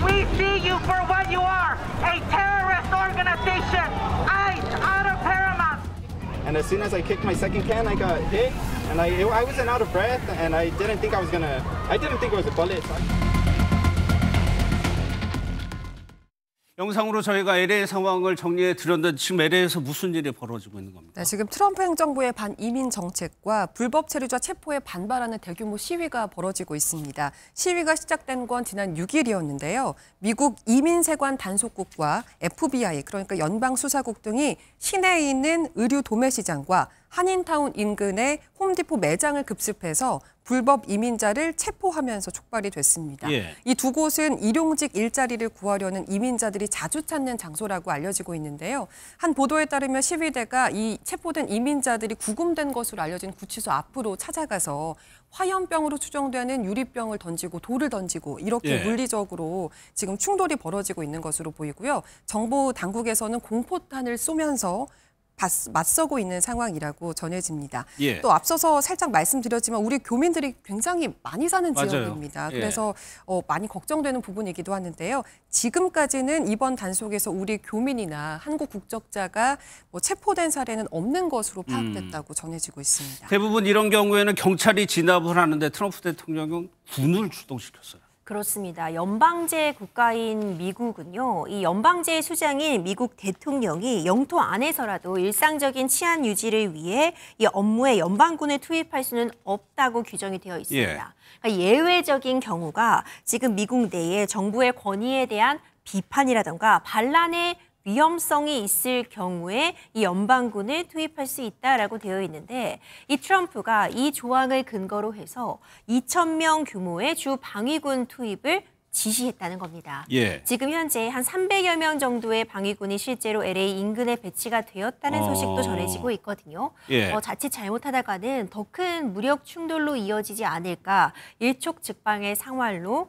We see you for what you are, a terrorist organization, ICE, out of paramount. And as soon as I kicked my second can, I got hit, and I wasn't out of breath, and I didn't think it was a bullet. 영상으로 저희가 LA 상황을 정리해 드렸는데 지금 LA에서 무슨 일이 벌어지고 있는 겁니까? 네, 지금 트럼프 행정부의 반이민 정책과 불법 체류자 체포에 반발하는 대규모 시위가 벌어지고 있습니다. 시위가 시작된 건 지난 6일이었는데요. 미국 이민세관 단속국과 FBI, 그러니까 연방수사국 등이 시내에 있는 의류 도매시장과 한인타운 인근의 홈디포 매장을 급습해서 불법 이민자를 체포하면서 촉발이 됐습니다. 예. 이 두 곳은 일용직 일자리를 구하려는 이민자들이 자주 찾는 장소라고 알려지고 있는데요. 한 보도에 따르면 시위대가 이 체포된 이민자들이 구금된 것으로 알려진 구치소 앞으로 찾아가서 화염병으로 추정되는 유리병을 던지고 돌을 던지고 이렇게 물리적으로 지금 충돌이 벌어지고 있는 것으로 보이고요. 정부 당국에서는 공포탄을 쏘면서 맞서고 있는 상황이라고 전해집니다. 예. 또 앞서서 살짝 말씀드렸지만 우리 교민들이 굉장히 많이 사는 맞아요. 지역입니다. 예. 그래서 많이 걱정되는 부분이기도 하는데요. 지금까지는 이번 단속에서 우리 교민이나 한국 국적자가 체포된 사례는 없는 것으로 파악됐다고 전해지고 있습니다. 대부분 이런 경우에는 경찰이 진압을 하는데 트럼프 대통령은 군을 출동시켰어요. 그렇습니다. 연방제 국가인 미국은요. 이 연방제의 수장인 미국 대통령이 영토 안에서라도 일상적인 치안 유지를 위해 이 업무에 연방군을 투입할 수는 없다고 규정이 되어 있습니다. 그러니까 예외적인 경우가 지금 미국 내에 정부의 권위에 대한 비판이라던가 반란의 위험성이 있을 경우에 이 연방군을 투입할 수 있다라고 되어 있는데 이 트럼프가 이 조항을 근거로 해서 2,000명 규모의 주 방위군 투입을 지시했다는 겁니다. 예. 지금 현재 한 300여 명 정도의 방위군이 실제로 LA 인근에 배치가 되었다는 소식도 전해지고 있거든요. 예. 자칫 잘못하다가는 더 큰 무력 충돌로 이어지지 않을까 일촉즉발의 상황으로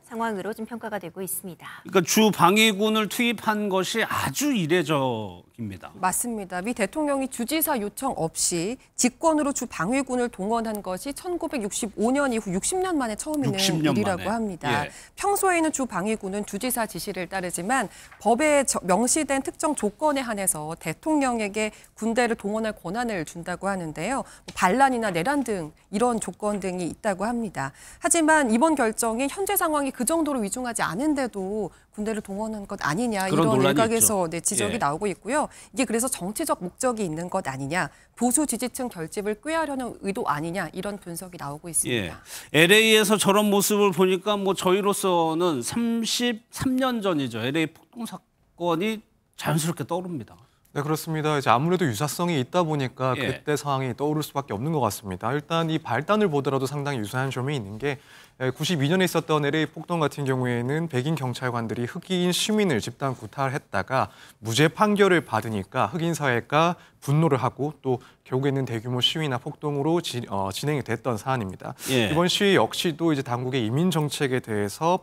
좀 평가가 되고 있습니다. 그러니까 주 방위군을 투입한 것이 아주 이례적입니다. 맞습니다. 미 대통령이 주지사 요청 없이 직권으로 주 방위군을 동원한 것이 1965년 이후 60년 만에 처음 있는 60년 일이라고 만에. 합니다. 예. 평소에는 주 방위군은 주지사 지시를 따르지만 법에 명시된 특정 조건에 한해서 대통령에게 군대를 동원할 권한을 준다고 하는데요. 반란이나 내란 등 이런 조건 등이 있다고 합니다. 하지만 이번 결정이 현재 상황이 그 정도로 위중하지 않은데도 군대를 동원한 것 아니냐 그런 이런 논란이 일각에서 있죠. 지적이 예. 나오고 있고요. 이게 그래서 정치적 목적이 있는 것 아니냐, 보수 지지층 결집을 꾀하려는 의도 아니냐 이런 분석이 나오고 있습니다. 예. LA에서 저런 모습을 보니까 뭐 저희로서는 33년 전이죠. LA 폭동 사건이 자연스럽게 떠오릅니다. 네, 그렇습니다. 이제 아무래도 유사성이 있다 보니까 예. 그때 상황이 떠오를 수밖에 없는 것 같습니다. 일단 이 발단을 보더라도 상당히 유사한 점이 있는 게 92년에 있었던 LA 폭동 같은 경우에는 백인 경찰관들이 흑인 시민을 집단 구타했다가 무죄 판결을 받으니까 흑인 사회가 분노를 하고 또 결국에는 대규모 시위나 폭동으로 진행이 됐던 사안입니다. 예. 이번 시위 역시도 이제 당국의 이민 정책에 대해서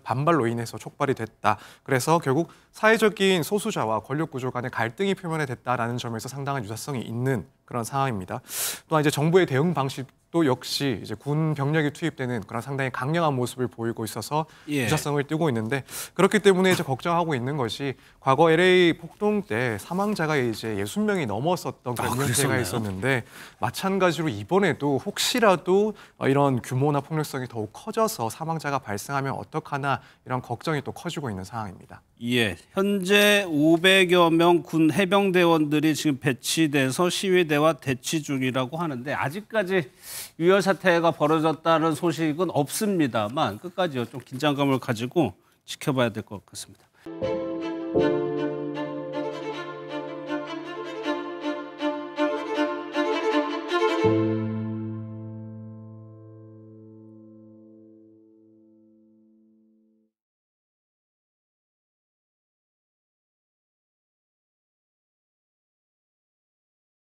반발로 인해서 촉발이 됐다. 그래서 결국 사회적인 소수자와 권력 구조 간의 갈등이 표면에 됐다라는 점에서 상당한 유사성이 있는 그런 상황입니다. 또한 이제 정부의 대응 방식도 역시 이제 군 병력이 투입되는 그런 상당히 강력한 모습을 보이고 있어서 예. 유사성을 띠고 있는데 그렇기 때문에 이제 걱정하고 있는 것이 과거 LA 폭동 때 사망자가 이제 60명이 넘었었던 그런 문제가 그랬었나요? 있었는데 마찬가지로 이번에도 혹시라도 이런 규모나 폭력성이 더욱 커져서 사망자가 발생하면 어떡하나 이런 걱정이 또 커지고 있는 상황입니다. 예, 현재 500여 명 군 해병대원들이 지금 배치돼서 시위대와 대치 중이라고 하는데 아직까지 유혈 사태가 벌어졌다는 소식은 없습니다만 끝까지 좀 긴장감을 가지고 지켜봐야 될 것 같습니다.